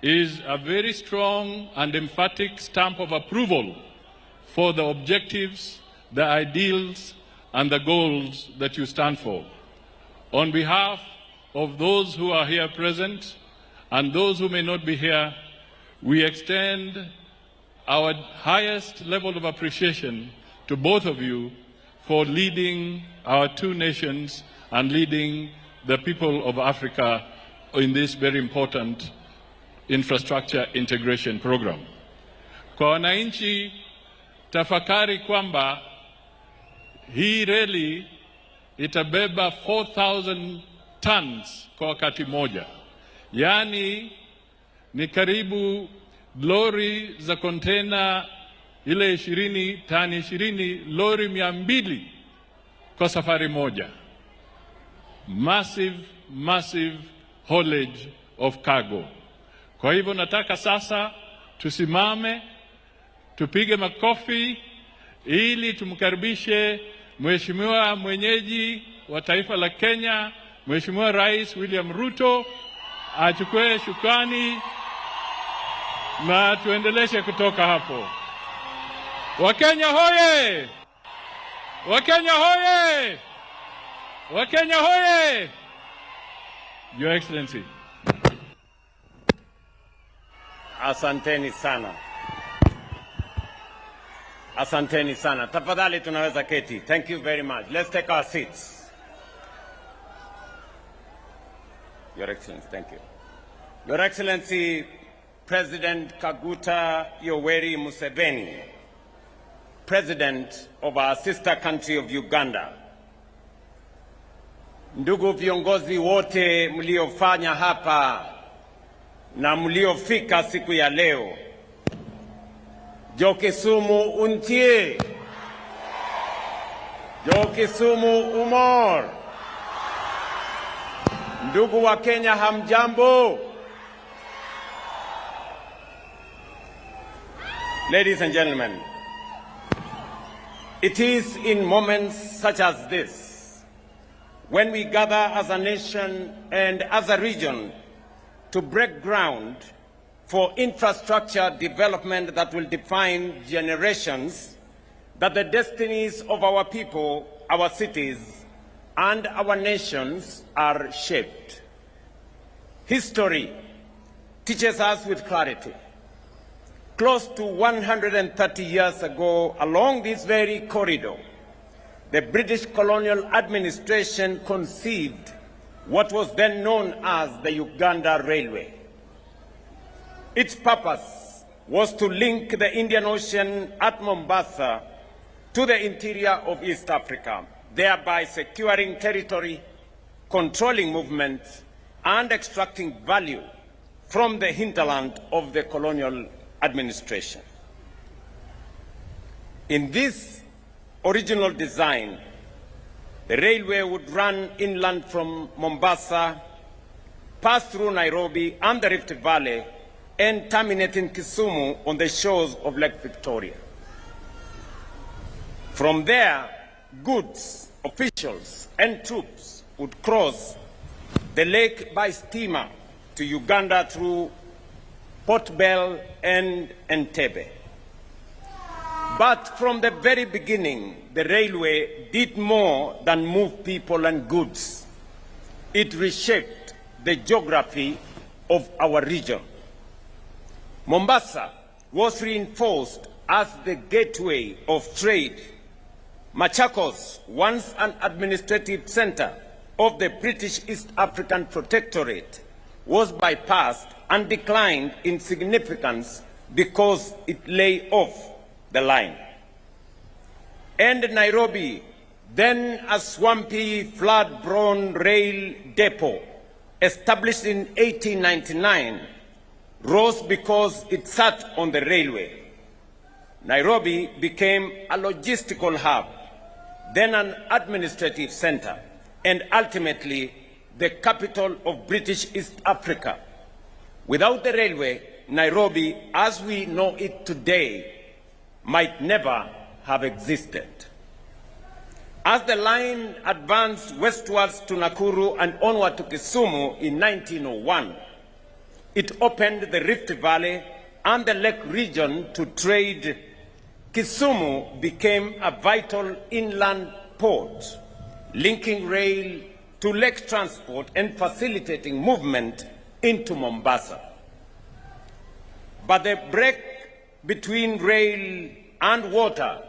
is a very strong and emphatic stamp of approval for the objectives, the ideals, and the goals that you stand for. On behalf of those who are here present and those who may not be here, we extend our highest level of appreciation to both of you for leading our 2 nations and leading the people of Africa in this very important infrastructure integration program. Kwa wananchi, tafakari kwamba hii reli itabeba 4,000 tons kwa wakati moja. Yaani ni karibu lori za kontena ile 20, tani 20, lori 200 kwa safari moja. Massive haulage of cargo. Kwa hivyo nataka sasa tusimame, tupige makofi ili tumkaribishe Mheshimiwa mwenyeji wa taifa la Kenya, Mheshimiwa Rais William Ruto, achukue shukrani na tuendeleshe kutoka hapo. Wakenya hoye! Wakenya hoye! Wakenya hoye! Your Excellency. Asanteni sana. Asanteni sana. Tafadhali tunaweza keti. Thank you very much. Let's take our seats. Your Excellency, thank you. Your Excellency, President Kaguta Yoweri Museveni, President of our sister country of Uganda. Ndugu viongozi wote mliofanya hapa na mliofika siku ya leo. Jo Kisumu untie. Jo Kisumu umor. Ndugu wa Kenya hamjambo. Ladies and gentlemen, it is in moments such as this when we gather as a nation and as a region to break ground for infrastructure development that will define generations, that the destinies of our people, our cities, and our nations are shaped. History teaches us with clarity. Close to 130 years ago, along this very corridor, the British colonial administration conceived what was then known as the Uganda Railway. Its purpose was to link the Indian Ocean at Mombasa to the interior of East Africa, thereby securing territory, controlling movement, and extracting value from the hinterland of the colonial administration. In this original design, the railway would run inland from Mombasa, pass through Nairobi and the Rift Valley, and terminate in Kisumu on the shores of Lake Victoria. From there, goods, officials, and troops would cross the lake by steamer to Uganda through Port Bell and Entebbe. But from the very beginning, the railway did more than move people and goods. It reshaped the geography of our region. Mombasa was reinforced as the gateway of trade. Machakos, once an administrative center of the British East African Protectorate, was bypassed and declined in significance because it lay off the line. And Nairobi, then a swampy, flood-prone rail depot, established in 1899, rose because it sat on the railway. Nairobi became a logistical hub, then an administrative center, and ultimately the capital of British East Africa. Without the railway, Nairobi, as we know it today, might never have existed. As the line advanced westwards to Nakuru and onward to Kisumu in 1901, it opened the Rift Valley and the Lake region to trade. Kisumu became a vital inland port, linking rail to lake transport and facilitating movement into Mombasa. But the break between rail and water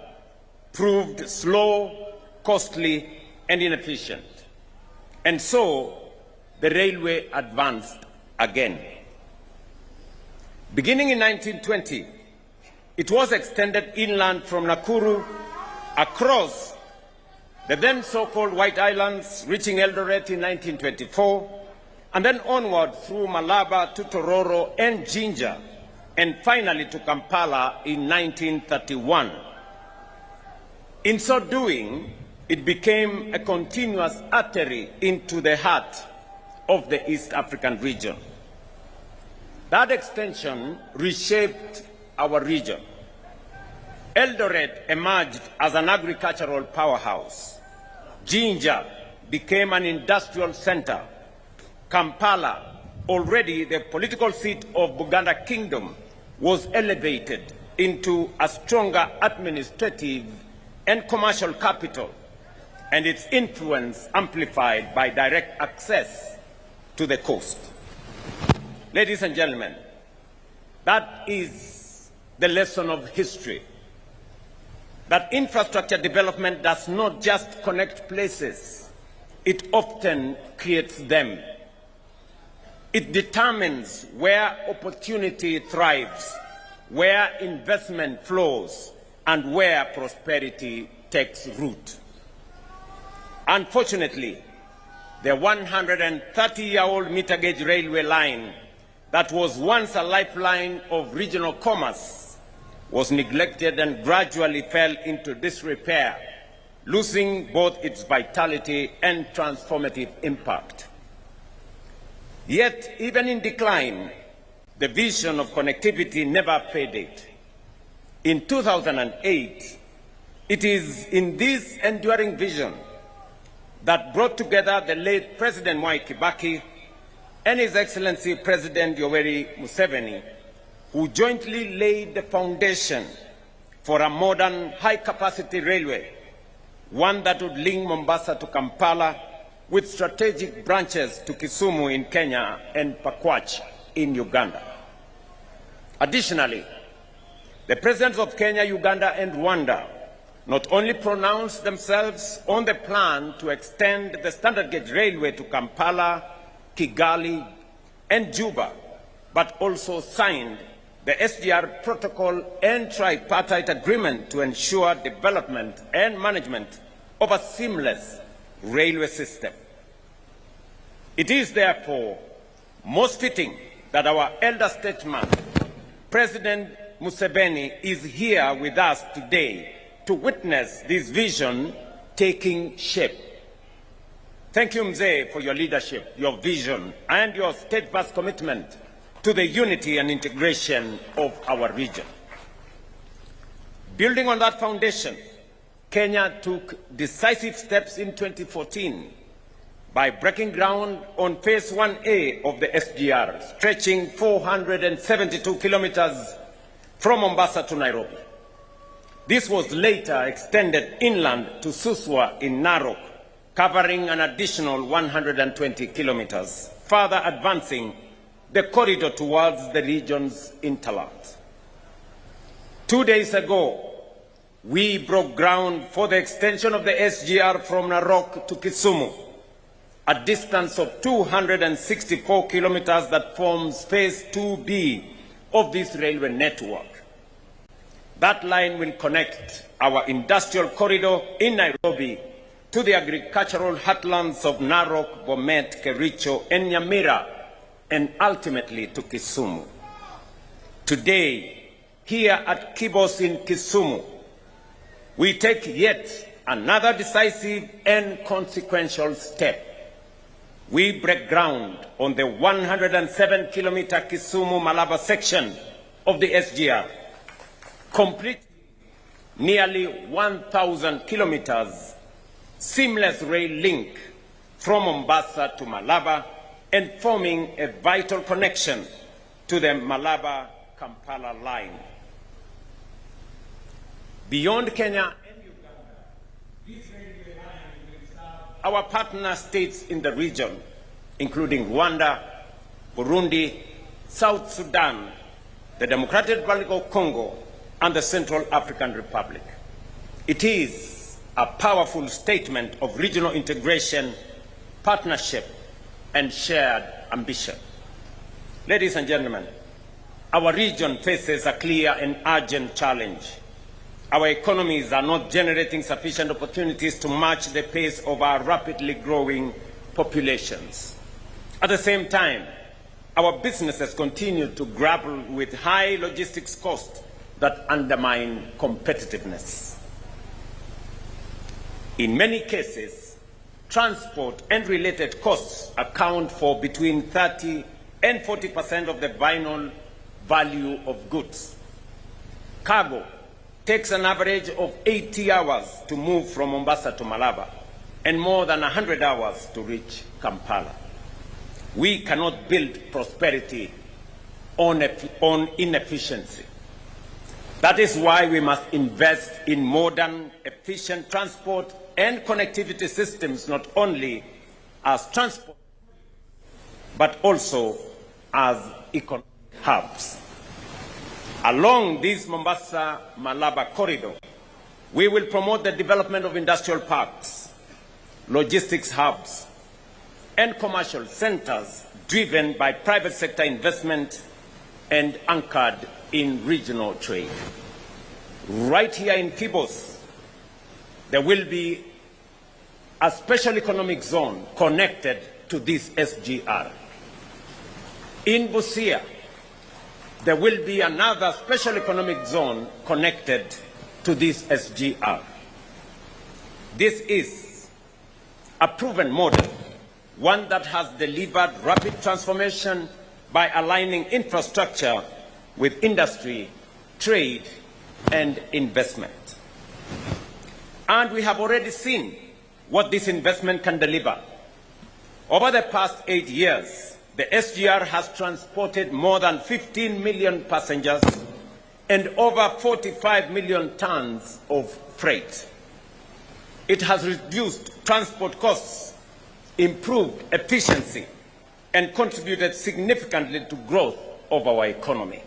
proved slow, costly, and inefficient. And so the railway advanced again. Beginning in 1920, it was extended inland from Nakuru across the then so-called White Islands, reaching Eldoret in 1924, and then onward through Malaba to Tororo and Jinja, and finally to Kampala in 1931. In so doing, it became a continuous artery into the heart of the East African region. That extension reshaped our region. Eldoret emerged as an agricultural powerhouse. Jinja became an industrial center. Kampala, already the political seat of Buganda Kingdom, was elevated into a stronger administrative and commercial capital, and its influence amplified by direct access to the coast. Ladies and gentlemen, that is the lesson of history. That infrastructure development does not just connect places, it often creates them. It determines where opportunity thrives, where investment flows, and where prosperity takes root. Unfortunately, the 130-year-old meter gauge railway line that was once a lifeline of regional commerce was neglected and gradually fell into disrepair, losing both its vitality and transformative impact. Yet, even in decline, the vision of connectivity never faded. In 2008, it is in this enduring vision that brought together the late President Mwai Kibaki and His Excellency President Yoweri Museveni, who jointly laid the foundation for a modern high-capacity railway, one that would link Mombasa to Kampala with strategic branches to Kisumu in Kenya and Pakwach in Uganda. Additionally, the presidents of Kenya, Uganda, and Rwanda not only pronounced themselves on the plan to extend the standard gauge railway to Kampala, Kigali, and Juba, but also signed the SGR protocol and tripartite agreement to ensure development and management of a seamless railway system. It is therefore most fitting that our elder statesman, President Museveni, is here with us today to witness this vision taking shape. Thank you, Mzee, for your leadership, your vision, and your steadfast commitment to the unity and integration of our region. Building on that foundation, Kenya took decisive steps in 2014 by breaking ground on Phase 1A of the SGR, stretching 472 kilometers from Mombasa to Nairobi. This was later extended inland to Suswa in Narok, covering an additional 120 kilometers, further advancing the corridor towards the region's hinterland. 2 days ago, we broke ground for the extension of the SGR from Narok to Kisumu, a distance of 264 kilometers that forms phase 2B of this railway network. That line will connect our industrial corridor in Nairobi to the agricultural heartlands of Narok, Bomet, Kericho, and Nyamira, and ultimately to Kisumu. Today, here at Kibos in Kisumu, we take yet another decisive and consequential step. We break ground on the 107-kilometer Kisumu-Malaba section of the SGR, complete nearly 1,000 kilometers seamless rail link from Mombasa to Malaba and forming a vital connection to the Malaba-Kampala line. Beyond Kenya and Uganda, this railway line will serve our partner states in the region, including Rwanda, Burundi, South Sudan, the Democratic Republic of Congo, and the Central African Republic. It is a powerful statement of regional integration, partnership, and shared ambition. Ladies and gentlemen, our region faces a clear and urgent challenge. Our economies are not generating sufficient opportunities to match the pace of our rapidly growing populations. At the same time, our businesses continue to grapple with high logistics costs that undermine competitiveness. In many cases, transport and related costs account for between 30 and 40% of the final value of goods. Cargo takes an average of 80 hours to move from Mombasa to Malaba and more than 100 hours to reach Kampala. We cannot build prosperity on inefficiency. That is why we must invest in modern, efficient transport and connectivity systems, not only as transport, but also as economic hubs. Along this Mombasa-Malaba corridor, we will promote the development of industrial parks, logistics hubs, and commercial centers driven by private sector investment and anchored in regional trade. Right here in Kibos, there will be a special economic zone connected to this SGR. In Busia, there will be another special economic zone connected to this SGR. This is a proven model, one that has delivered rapid transformation by aligning infrastructure with industry, trade, and investment. And we have already seen what this investment can deliver. Over the past 8 years, the SGR has transported more than 15 million passengers and over 45 million tons of freight. It has reduced transport costs, improved efficiency, and contributed significantly to growth of our economy.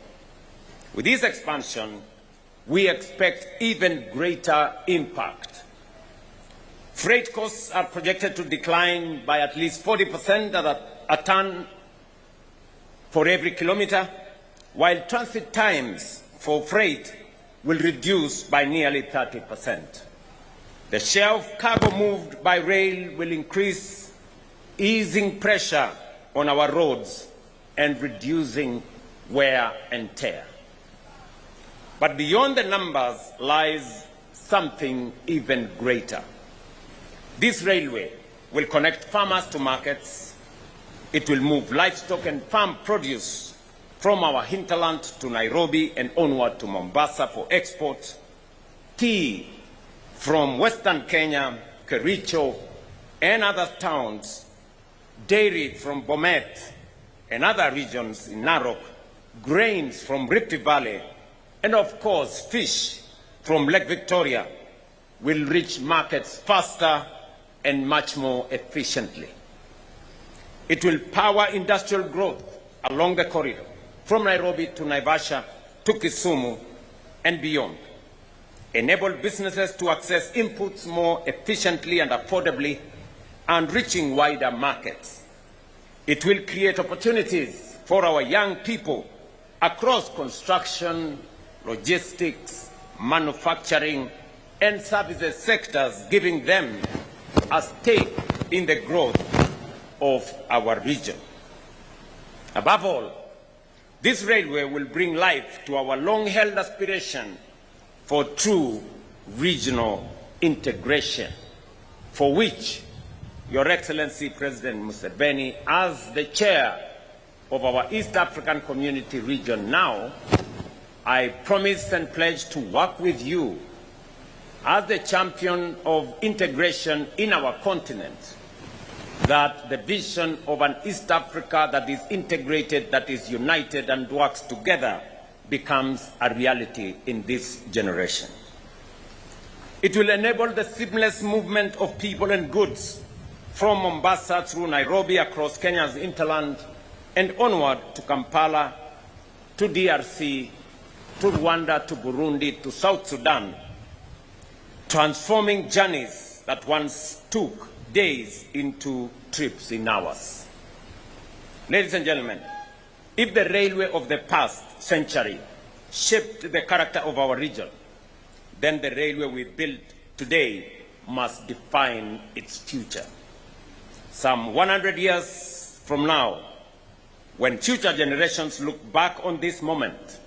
With this expansion, we expect even greater impact. Freight costs are projected to decline by at least 40% at a ton for every kilometer, while transit times for freight will reduce by nearly 30%. The share of cargo moved by rail will increase, easing pressure on our roads and reducing wear and tear. But beyond the numbers lies something even greater. This railway will connect farmers to markets. It will move livestock and farm produce from our hinterland to Nairobi and onward to Mombasa for export. Tea from Western Kenya, Kericho, and other towns. Dairy from Bomet and other regions in Narok. Grains from Rift Valley. And of course, fish from Lake Victoria will reach markets faster and much more efficiently. It will power industrial growth along the corridor, from Nairobi to Naivasha to Kisumu and beyond. Enable businesses to access inputs more efficiently and affordably, and reaching wider markets. It will create opportunities for our young people across construction, logistics, manufacturing, and services sectors, giving them a stake in the growth of our region. Above all, this railway will bring life to our long-held aspiration for true regional integration, for which Your Excellency President Museveni, as the chair of our East African Community region now, I promise and pledge to work with you as the champion of integration in our continent, that the vision of an East Africa that is integrated, that is united and works together becomes a reality in this generation. It will enable the seamless movement of people and goods from Mombasa through Nairobi, across Kenya's hinterland, and onward to Kampala, to DRC, to Rwanda, to Burundi, to South Sudan, transforming journeys that once took days into trips in hours. Ladies and gentlemen, if the railway of the past century shaped the character of our region, then the railway we build today must define its future. Some 100 years from now, when future generations look back on this moment,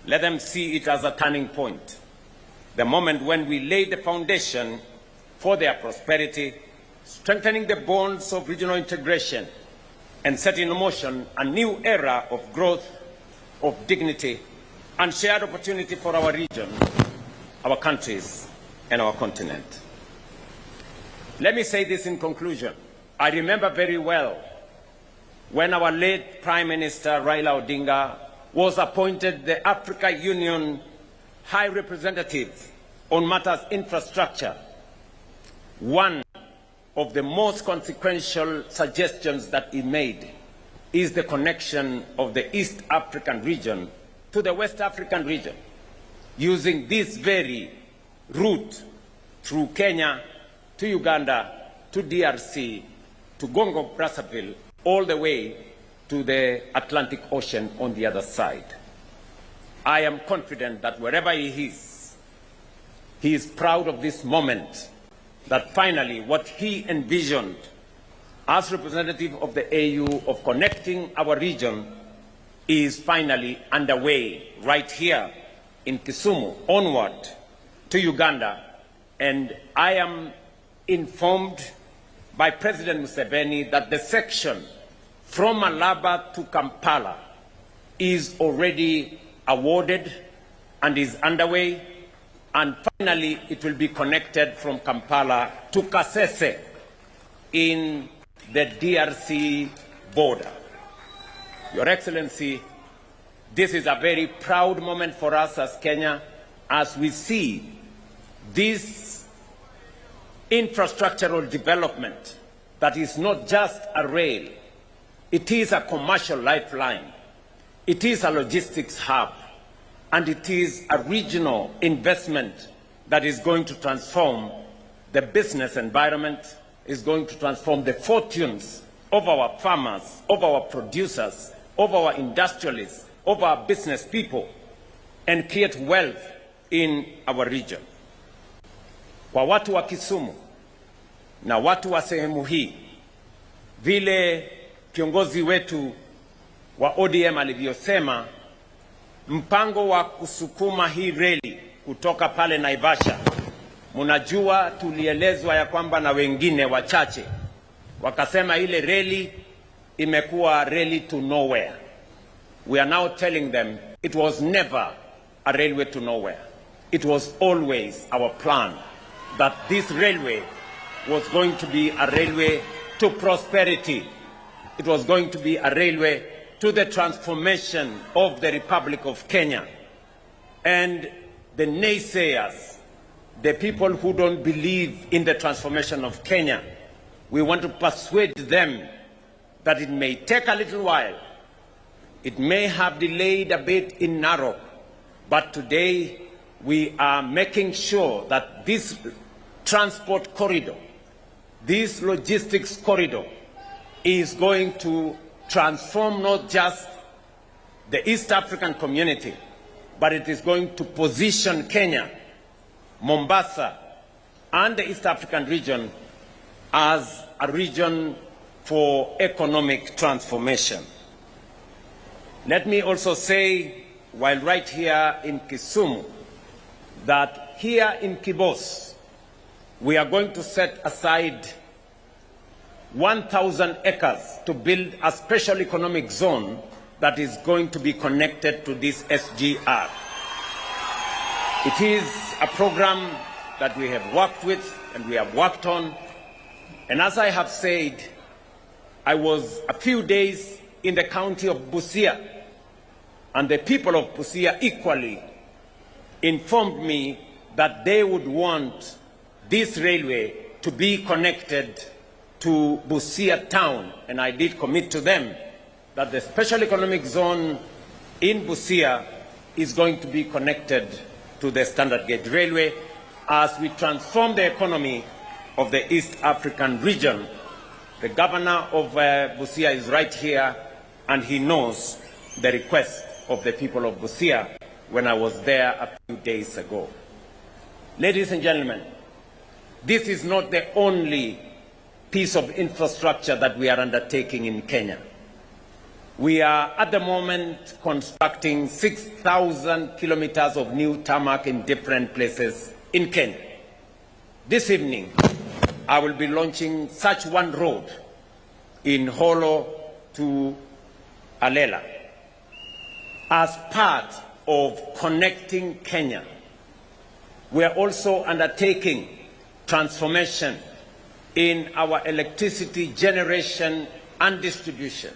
let them see it as a turning point, the moment when we laid the foundation for their prosperity, strengthening the bonds of regional integration, and setting in motion a new era of growth, of dignity, and shared opportunity for our region, our countries, and our continent. Let me say this in conclusion. I remember very well when our late Prime Minister Raila Odinga was appointed the Africa Union High Representative on matters infrastructure. One of the most consequential suggestions that he made is the connection of the East African region to the West African region, using this very route through Kenya to Uganda to DRC to Congo Brazzaville, all the way to the Atlantic Ocean on the other side. I am confident that wherever he is proud of this moment, that finally what he envisioned as representative of the AU of connecting our region is finally underway right here in Kisumu, onward to Uganda. And I am informed by President Museveni that the section from Malaba to Kampala is already awarded and is underway, and finally it will be connected from Kampala to Kasese in the DRC border. Your Excellency, this is a very proud moment for us as Kenya, as we see this infrastructural development that is not just a rail, it is a commercial lifeline, it is a logistics hub, and it is a regional investment that is going to transform the business environment, is going to transform the fortunes of our farmers, of our producers, of our industrialists, of our business people, and create wealth in our region. Kwa watu wa Kisumu na watu wa sehemu hii, vile kiongozi wetu wa ODM alivyosema, mpango wa kusukuma hii reli kutoka pale Naivasha, mnajua tulielezwa ya kwamba na wengine wachache wakasema ile reli imekuwa reli to nowhere. We are now telling them it was never a railway to nowhere. It was always our plan that this railway was going to be a railway to prosperity. It was going to be a railway to the transformation of the Republic of Kenya. And the naysayers, the people who don't believe in the transformation of Kenya, we want to persuade them that it may take a little while. It may have delayed a bit in Narok, but today we are making sure that this transport corridor this logistics corridor is going to transform not just the East African community, but it is going to position Kenya, Mombasa, and the East African region as a region for economic transformation. Let me also say, while right here in Kisumu, that here in Kibos, we are going to set aside 1,000 acres to build a special economic zone that is going to be connected to this SGR. It is a program that we have worked with and we have worked on. And as I have said, I was a few days in the county of Busia, and the people of Busia equally informed me that they would want this railway to be connected to Busia town, and I did commit to them that the special economic zone in Busia is going to be connected to the standard gauge railway as we transform the economy of the East African region. The governor of Busia is right here, and he knows the request of the people of Busia when I was there a few days ago. Ladies and gentlemen, this is not the only piece of infrastructure that we are undertaking in Kenya. We are at the moment constructing 6,000 kilometers of new tarmac in different places in Kenya. This evening, I will be launching such one road in Holo to Alela as part of connecting Kenya. We are also undertaking transformation in our electricity generation and distribution.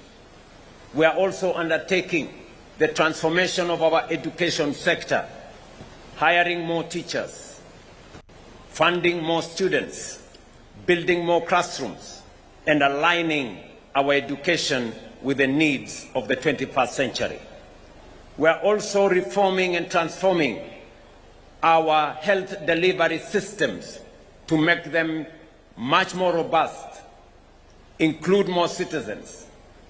We are also undertaking the transformation of our education sector, hiring more teachers, funding more students, building more classrooms, and aligning our education with the needs of the 21st century. We are also reforming and transforming our health delivery systems to make them much more robust, include more citizens,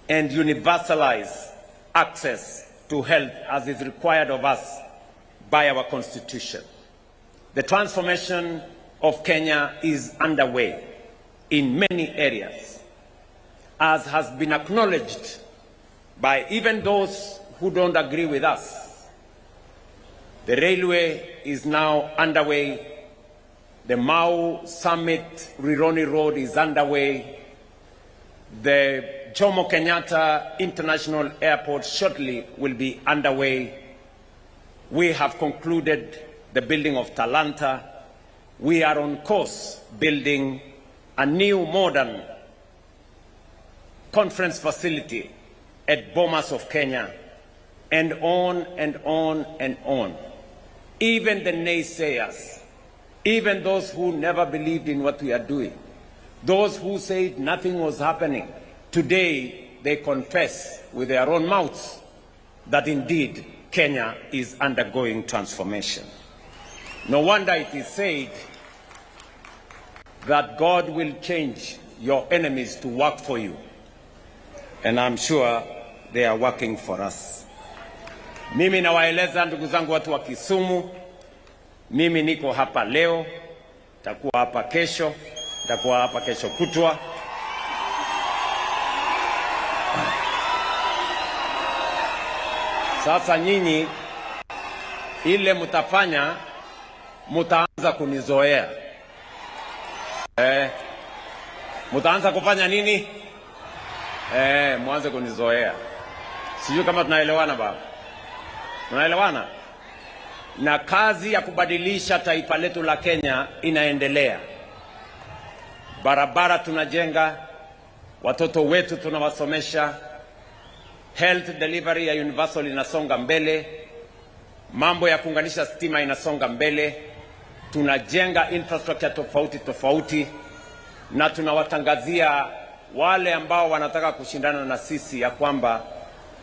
and universalize access to health as is required of us by our Constitution. The transformation of Kenya is underway in many areas, as has been acknowledged by even those who don't agree with us. The railway is now underway. The Mau Summit Rironi Road is underway. The Jomo Kenyatta International Airport shortly will be underway. We have concluded the building of Talanta. We are on course building a new modern conference facility at Bomas of Kenya, and on and on and on. Even the naysayers, even those who never believed in what we are doing, those who said nothing was happening, today they confess with their own mouths that indeed Kenya is undergoing transformation. No wonder it is said that God will change your enemies to work for you. And I'm sure they are working for us. Mimi nawaeleza ndugu zangu watu wa Kisumu, mimi niko hapa leo, nitakuwa hapa kesho, nitakuwa hapa kesho kutwa. Sasa nyinyi ile mtafanya, mtaanza kunizoea. Mtaanza kufanya nini? Mwanze kunizoea. Sijui kama tunaelewana baba. Tunaelewana? Na kazi ya kubadilisha taifa letu la Kenya inaendelea. Barabara tunajenga, watoto wetu tunawasomesha, health delivery ya universal inasonga mbele, mambo ya kuunganisha stima inasonga mbele, tunajenga infrastructure tofauti tofauti, na tunawatangazia wale ambao wanataka kushindana na sisi ya kwamba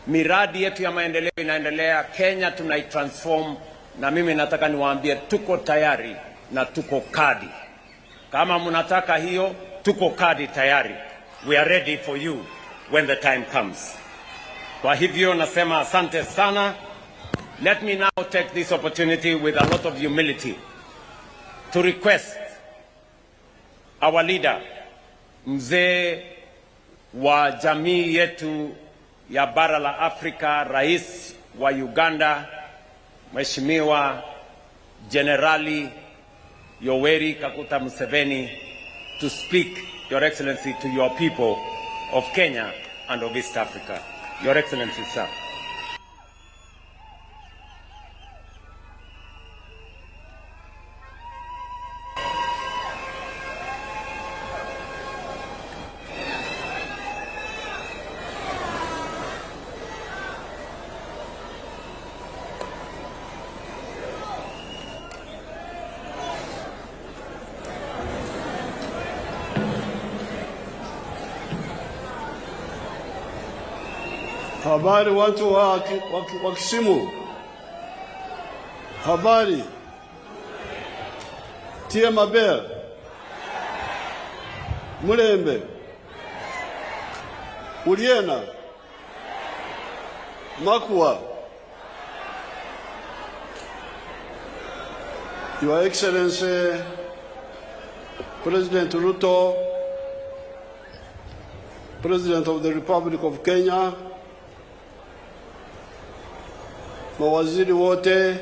miradi yetu ya maendeleo inaendelea. Kenya tunaitransform, na mimi nataka niwaambie tuko tayari na tuko kadi. Kama mnataka hiyo, tuko kadi tayari. We are ready for you when the time comes. Kwa hivyo nasema asante sana. Let me now take this opportunity with a lot of humility to request our leader, mzee wa jamii yetu ya bara la Afrika, rais wa Uganda, Mheshimiwa Generali Yoweri Kaguta Museveni, to speak, Your Excellency, to your people of Kenya and of East Africa. Your Excellency, sir. Habari watu wa Kisumu. Habari. Tia Mabel. Mulembe. Uliena. Makwa. Your Excellency, President Ruto, President of the Republic of Kenya, mawaziri wote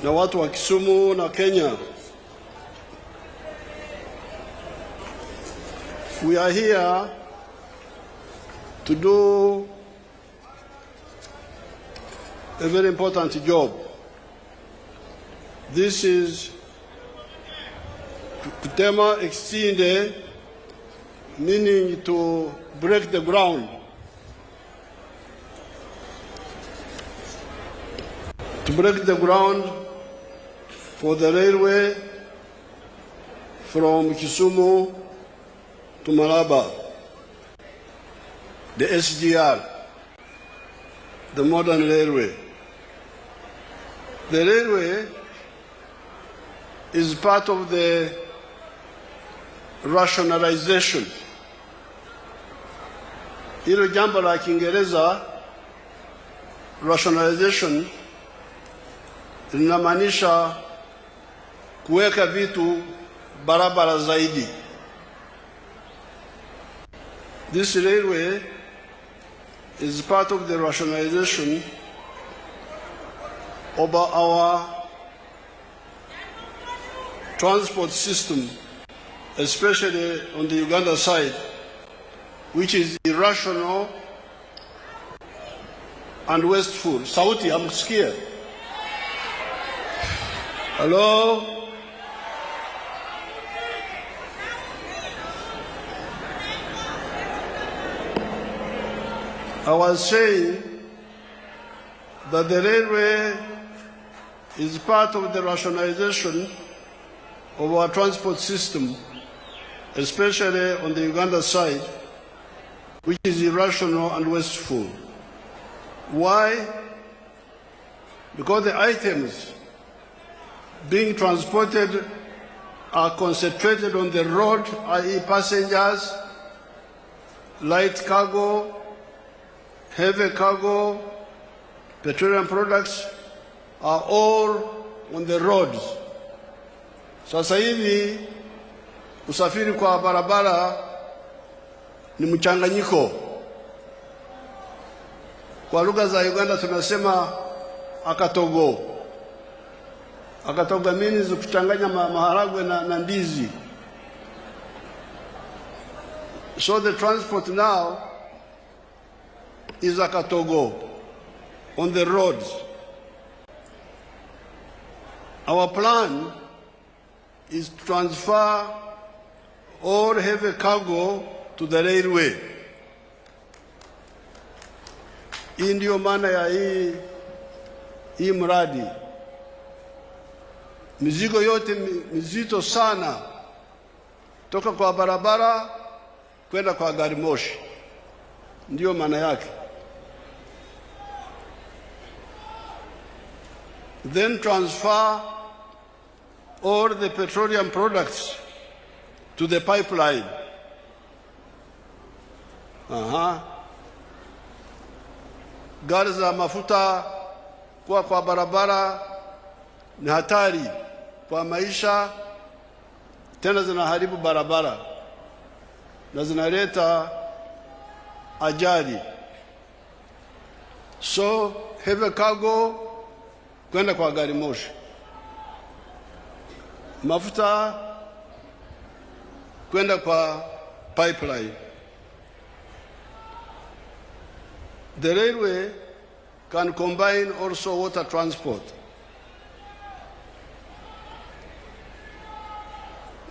na watu wa Kisumu na Kenya. We are here to do a very important job. This is kutema extinde, meaning to break the ground. To break the ground for the railway from Kisumu to Malaba, the SGR, the modern railway. The railway is part of the rationalization. Hilo jambo la Kiingereza rationalization linamaanisha kuweka vitu barabara zaidi. This railway is part of the rationalization of our transport system, especially on the Uganda side, which is irrational and wasteful. Sauti, I'm scared. Hello? I was saying that the railway is part of the rationalization of our transport system, especially on the Uganda side, which is irrational and wasteful. Why? Because the items being transported are concentrated on the road, i.e. passengers, light cargo, heavy cargo, petroleum products are all on the roads. Sasa hivi usafiri kwa barabara ni mchanganyiko. Kwa lugha za Uganda tunasema akatogo. Akatoga means kuchanganya maharagwe na ndizi. So the transport now is akatogo on the roads. Our plan is to transfer all heavy cargo to the railway. Hii ndio maana ya hii mradi. Mizigo yote mizito sana toka kwa barabara kwenda kwa gari moshi. Ndio maana yake. Then transfer all the petroleum products to the pipeline. Gari za mafuta kuwa kwa barabara ni hatari kwa maisha, tena zinaharibu barabara na zinaleta ajali. So heavy cargo kwenda kwa gari moshi, mafuta kwenda kwa pipeline. The railway can combine also water transport.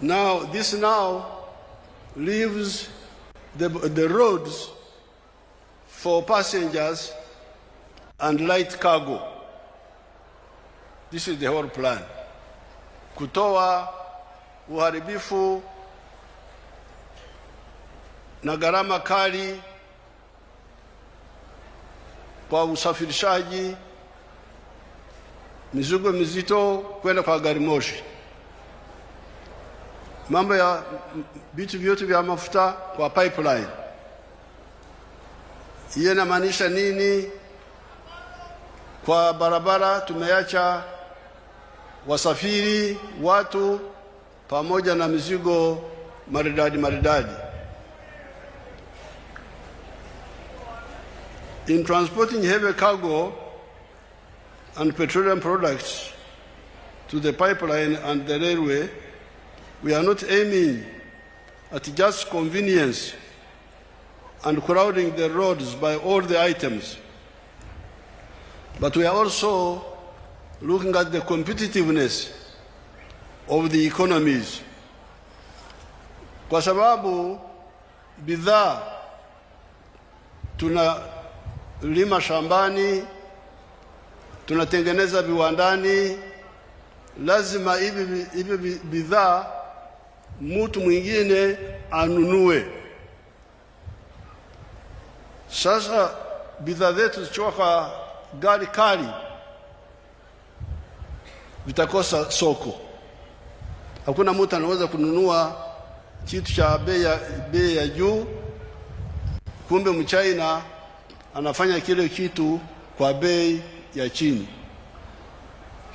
Now, this now leaves the roads for passengers and light cargo. This is the whole plan. Kutoa uharibifu na gharama kali kwa usafirishaji mizigo mizito kwenda kwa gari moshi. Mambo ya vitu vyote vya mafuta kwa pipeline. Hiyo inamaanisha nini? Kwa barabara tumeacha wasafiri, watu pamoja na mizigo maridadi. In transporting heavy cargo and petroleum products to the pipeline and the railway, we are not aiming at just convenience and crowding the roads by all the items, but we are also looking at the competitiveness of the economies. Kwa sababu bidhaa tunalima shambani, tunatengeneza viwandani, lazima hivi bidhaa mtu mwingine anunue. Sasa bidhaa zetu zikiwa kwa gari kali vitakosa soko. Hakuna mtu anaweza kununua kitu cha bei ya juu, kumbe mchina anafanya kile kitu kwa bei ya chini.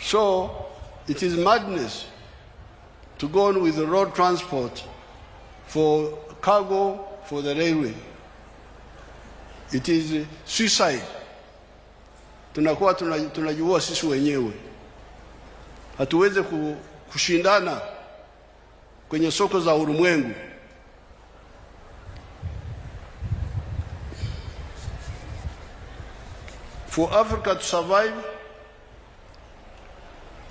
So it is madness to go on with the road transport for cargo for the railway. It is suicide. Tunakuwa tunajua sisi wenyewe. Hatuweze kushindana kwenye soko za ulimwengu. For Africa to survive,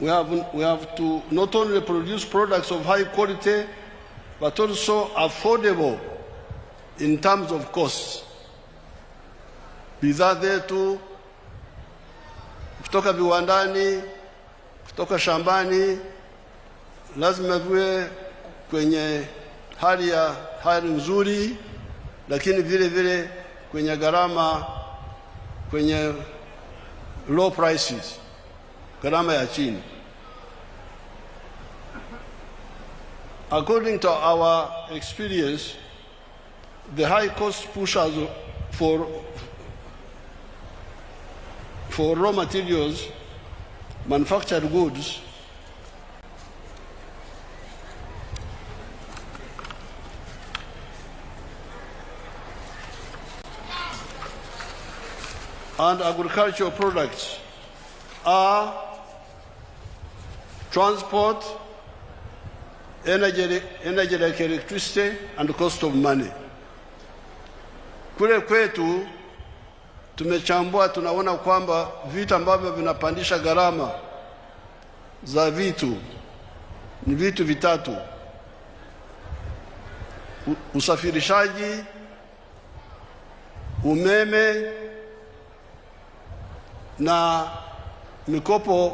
we have to not only produce products of high quality, but also affordable in terms of costs. Bidhaa zetu kutoka viwandani, kutoka shambani, lazima viwe kwenye hali nzuri, lakini vile vile kwenye gharama, kwenye low prices, gharama ya chini. According to our experience, the high cost pushers for raw materials, manufactured goods, and agricultural products are transport, energy like electricity, and cost of money. Kule kwetu tumechambua, tunaona kwamba vitu ambavyo vinapandisha gharama za vitu ni vitu vitatu: usafirishaji, umeme na mikopo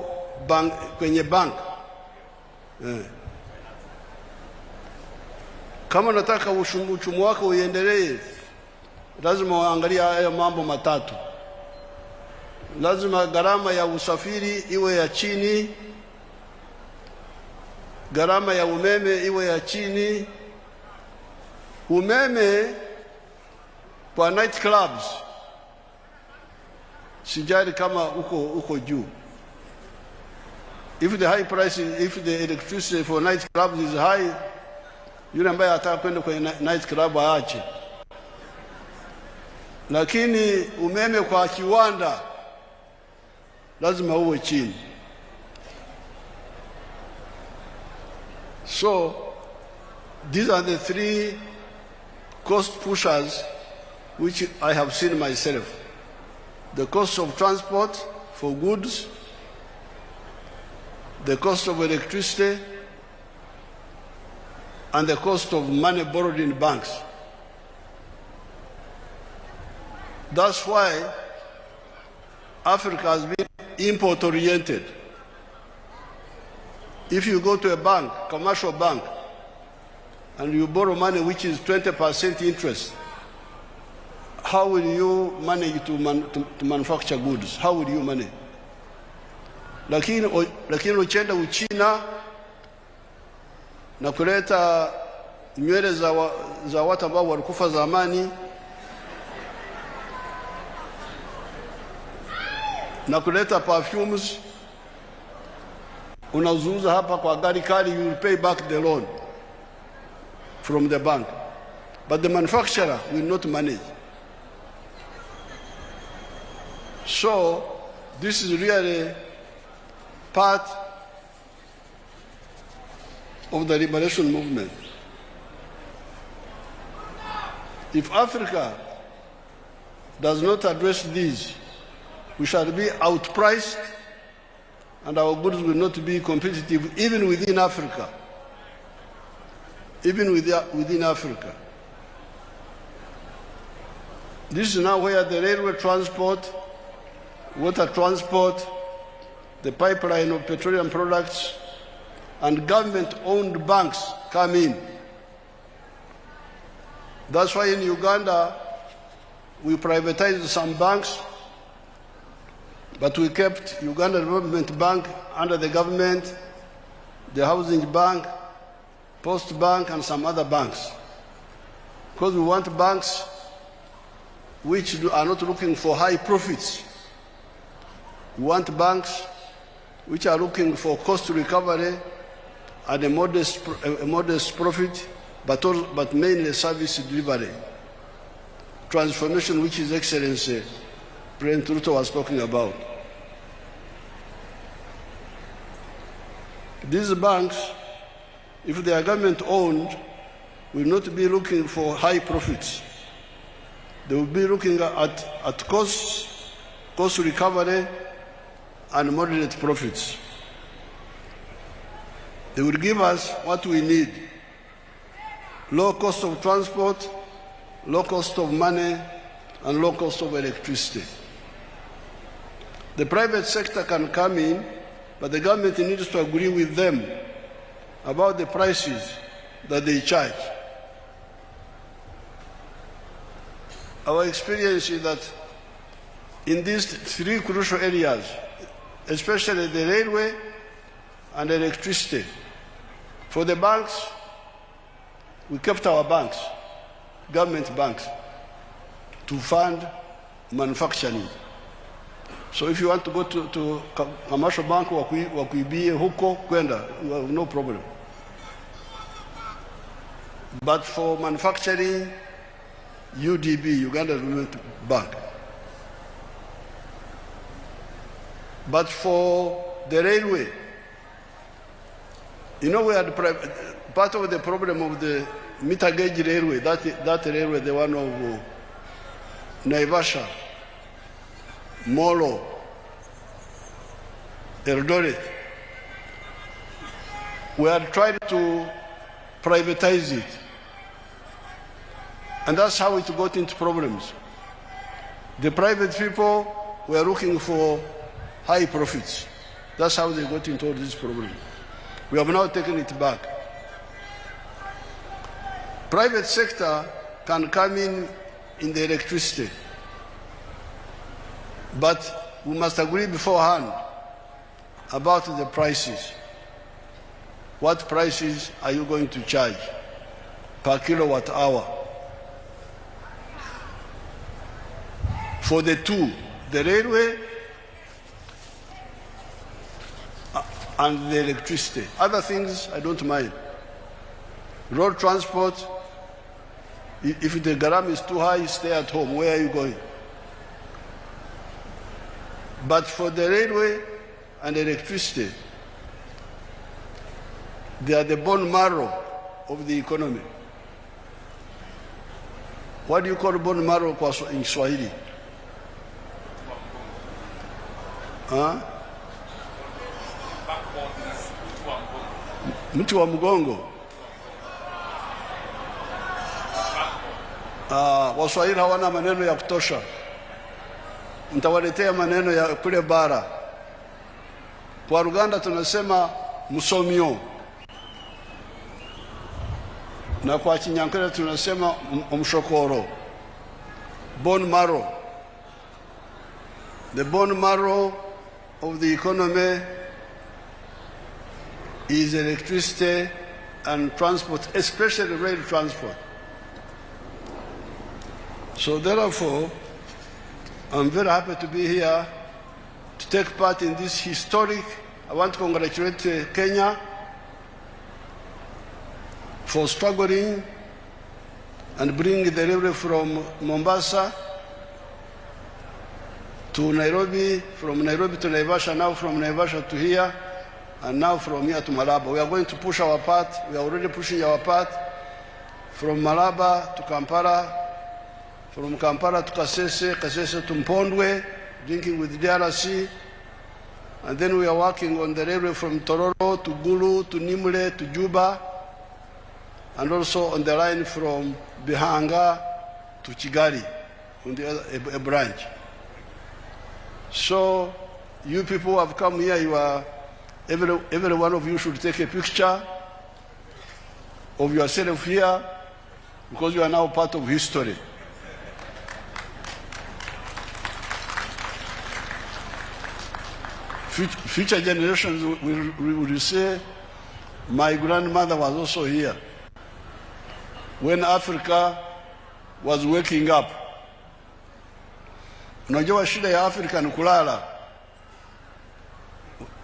kwenye bank. Kama nataka uchumi wako uendelee, lazima uangalie haya mambo matatu. Lazima gharama ya usafiri iwe ya chini, gharama ya umeme iwe ya chini, Umeme kwa night clubs sijali kama uko juu. If the high price, if the electricity for night clubs is high, yule ambaye ataka kwenda kwenye night club aache. Lakini umeme kwa kiwanda lazima uwe chini. So these are the three cost pushers which I have seen myself. The cost of transport for goods, the cost of electricity, and the cost of money borrowed in banks. That's why Africa has been import-oriented. If you go to a bank, commercial bank, and you borrow money which is 20% interest, how will you manage to manufacture goods? How will you manage? Lakini uchenda Uchina na kuleta nywele za watu ambao walikufa zamani na kuleta perfumes, unauzuza hapa kwa gari kali, you will pay back the loan from the bank. But the manufacturer will not manage. So this is really part of the liberation movement. If Africa does not address these, we shall be outpriced and our goods will not be competitive even within Africa. Even within Africa. This is now where the railway transport, water transport, the pipeline of petroleum products, and government-owned banks come in. That's why in Uganda, we privatized some banks, but we kept Uganda Development Bank under the government, the Housing Bank, Post Bank, and some other banks. Because we want banks which are not looking for high profits. We want banks which are looking for cost recovery and a modest profit, but mainly service delivery. Transformation, which His Excellency President Ruto was talking about. These banks, if they are government-owned, will not be looking for high profits. They will be looking at cost recovery, and moderate profits. They will give us what we need: low cost of transport, low cost of money, and low cost of electricity. The private sector can come in, but the government needs to agree with them about the prices that they charge. Our experience is that in these three crucial areas, especially the railway and electricity, for the banks, we kept our banks, government banks, to fund manufacturing. So if you want to go to commercial bank, wakuibie huko kwenda, no problem. But for manufacturing, UDB, Uganda Development Bank. But for the railway, you know, we had part of the problem of the meter gauge railway, that railway, the one of Naivasha, Molo, Eldoret. We had tried to privatize it. And that's how it got into problems. The private people were looking for high profits. That's how they got into all these problems. We have now taken it back. Private sector can come in the electricity, but we must agree beforehand about the prices. What prices are you going to charge per kilowatt hour? for the two, the railway and the electricity. Other things, I don't mind. Road transport, if the garam is too high, stay at home. Where are you going? But for the railway and electricity, they are the bone marrow of the economy. What do you call bone marrow in Swahili? Huh? Mti wa mgongo. Waswahili hawana maneno ya kutosha. Nitawaletea maneno ya kule bara. Kwa Uganda tunasema musomyo. Na kwa Kinyankole tunasema umshokoro. Bone marrow. The bone marrow of the economy is electricity and transport, especially rail transport. So therefore, I'm very happy to be here to take part in this historic. I want to congratulate Kenya for struggling and bringing the railway from Mombasa to Nairobi, from Nairobi to Naivasha, now from Naivasha to here, and now from here to Malaba. We are going to push our part. We are already pushing our part from Malaba to Kampala, from Kampala to Kasese, Kasese to Mpondwe, linking with DRC. And then we are working on the railway from Tororo to Gulu to Nimule to Juba, and also on the line from Bihanga to Kigali, on the other, a branch. So you people who have come here, you are, every one of you should take a picture of yourself here, because you are now part of history. Future generations will say, my grandmother was also here when Africa was waking up. Unajua shida ya Afrika ni kulala.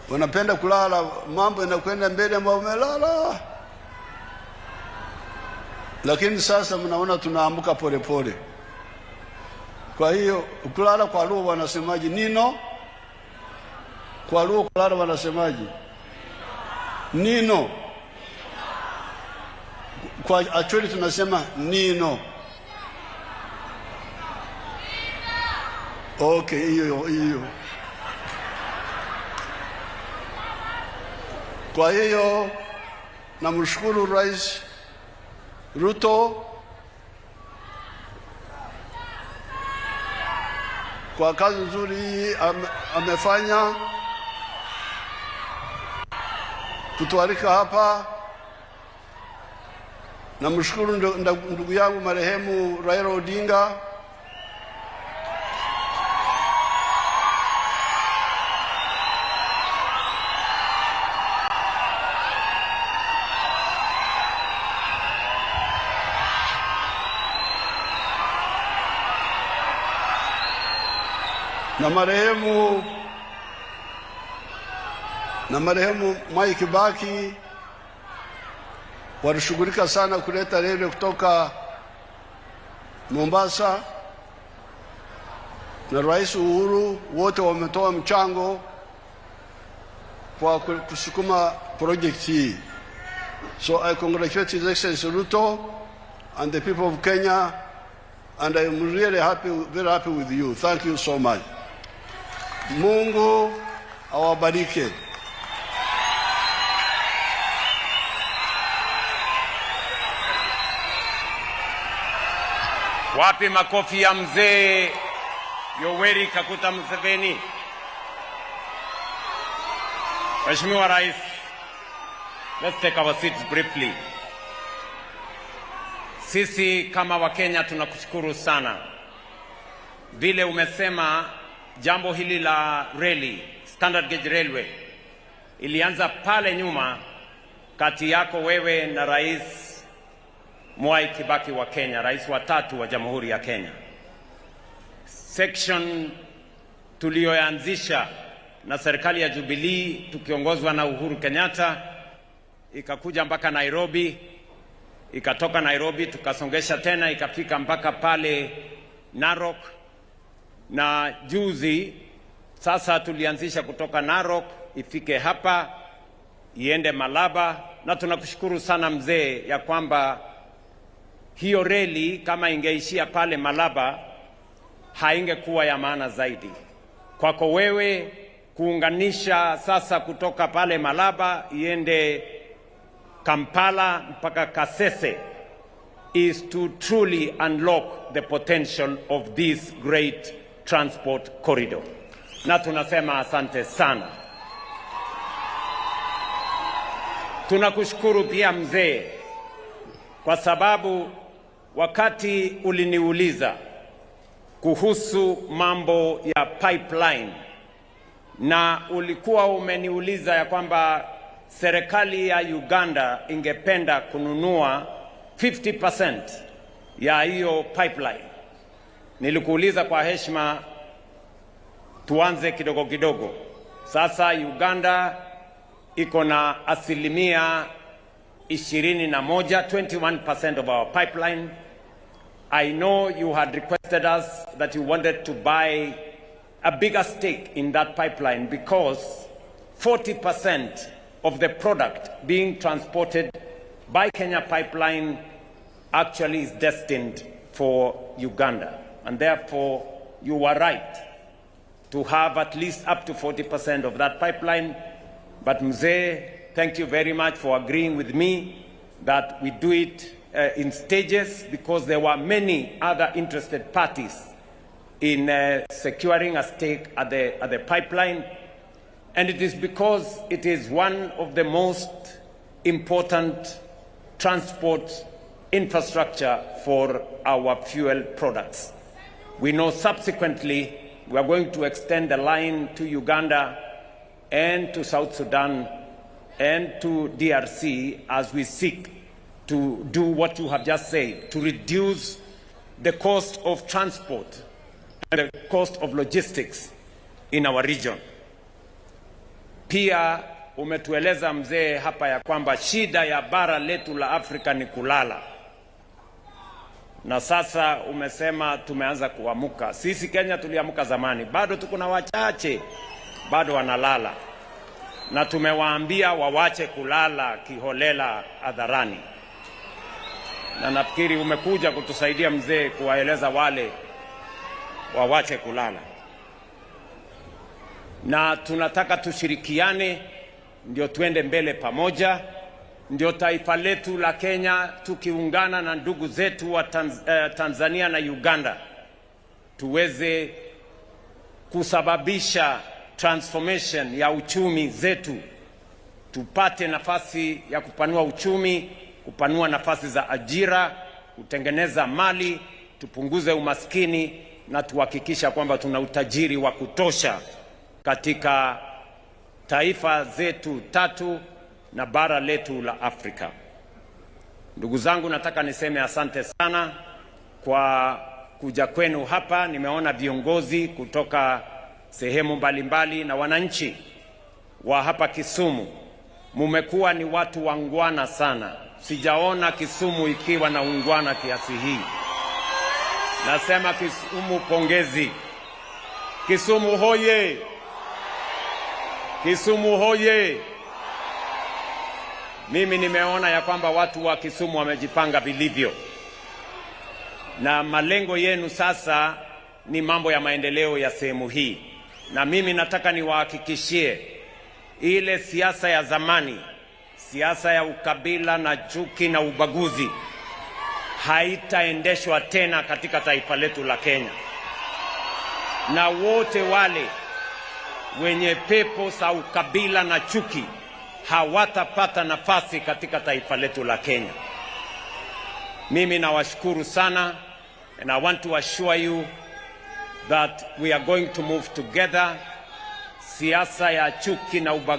Wanapenda kulala, mambo yanakwenda mbele ambao umelala. Lakini sasa mnaona tunaamka pole pole. Kwa hiyo kulala kwa lugha wanasemaje? Nino. Kwa lugha kulala wanasemaje? Nino. Kwa actually tunasema nino. Okay, hiyo. Kwa hiyo namshukuru Rais Ruto kwa kazi nzuri amefanya kutualika hapa. Namshukuru ndugu yangu marehemu Raila Odinga na marehemu Mwai Kibaki walishughulika sana kuleta reli kutoka Mombasa, na Rais Uhuru, wote wametoa mchango kwa kusukuma project hii. So I congratulate His Excellency Ruto and the people of Kenya, and I am really happy, very happy with you. Thank you so much. Mungu awabariki. Wapi makofi ya mzee Yoweri Kaguta Museveni? Mheshimiwa Rais, let's take our seats briefly. Sisi kama Wakenya tunakushukuru sana. Vile umesema jambo hili la reli, standard gauge railway, ilianza pale nyuma kati yako wewe na Rais Mwai Kibaki wa Kenya, rais wa 3 wa Jamhuri ya Kenya. section tuliyoanzisha na serikali ya Jubilee tukiongozwa na Uhuru Kenyatta ikakuja mpaka Nairobi, ikatoka Nairobi tukasongesha tena ikafika mpaka pale Narok, na juzi sasa tulianzisha kutoka Narok ifike hapa iende Malaba, na tunakushukuru sana mzee ya kwamba hiyo reli kama ingeishia pale Malaba haingekuwa ya maana zaidi. Kwako wewe kuunganisha sasa kutoka pale Malaba iende Kampala mpaka Kasese is to truly unlock the potential of this great transport corridor. Na tunasema asante sana. Tunakushukuru pia mzee kwa sababu wakati uliniuliza kuhusu mambo ya pipeline na ulikuwa umeniuliza ya kwamba serikali ya Uganda ingependa kununua 50% ya hiyo pipeline, nilikuuliza kwa heshima tuanze kidogo kidogo. Sasa Uganda iko na 21% of our pipeline. I know you had requested us that you wanted to buy a bigger stake in that pipeline because 40% of the product being transported by Kenya Pipeline actually is destined for Uganda. And therefore, you were right to have at least up to 40% of that pipeline. But Mzee, thank you very much for agreeing with me that we do it in stages because there were many other interested parties in securing a stake at the pipeline. And it is because it is one of the most important transport infrastructure for our fuel products. We know subsequently we are going to extend the line to Uganda and to South Sudan and to DRC as we seek to do what you have just said, to reduce the cost of transport and the cost of logistics in our region. Pia umetueleza mzee hapa ya kwamba shida ya bara letu la Afrika ni kulala. Na sasa umesema tumeanza kuamuka. Sisi Kenya tuliamuka zamani, bado tuko na wachache bado wanalala. Na tumewaambia wawache kulala kiholela hadharani. Na nafikiri umekuja kutusaidia mzee kuwaeleza wale wawache kulala. Na tunataka tushirikiane ndio tuende mbele pamoja, ndio taifa letu la Kenya tukiungana na ndugu zetu wa Tanzania na Uganda tuweze kusababisha transformation ya uchumi zetu, tupate nafasi ya kupanua uchumi, kupanua nafasi za ajira, kutengeneza mali, tupunguze umaskini na tuhakikisha kwamba tuna utajiri wa kutosha katika taifa zetu tatu na bara letu la Afrika. Ndugu zangu, nataka niseme asante sana kwa kuja kwenu hapa. Nimeona viongozi kutoka sehemu mbalimbali na wananchi wa hapa Kisumu. Mumekuwa ni watu wangwana sana. Sijaona Kisumu ikiwa na ungwana kiasi hii. Nasema Kisumu pongezi. Kisumu hoye! Kisumu hoye! Mimi nimeona ya kwamba watu wa Kisumu wamejipanga vilivyo. Na malengo yenu sasa ni mambo ya maendeleo ya sehemu hii. Na mimi nataka niwahakikishie ile siasa ya zamani, siasa ya ukabila na chuki na ubaguzi haitaendeshwa tena katika taifa letu la Kenya. Na wote wale wenye pepo za ukabila na chuki hawatapata nafasi katika taifa letu la Kenya. Mimi nawashukuru sana, and I want to assure you that we are going to move together. Siasa ya chuki na ubaguzi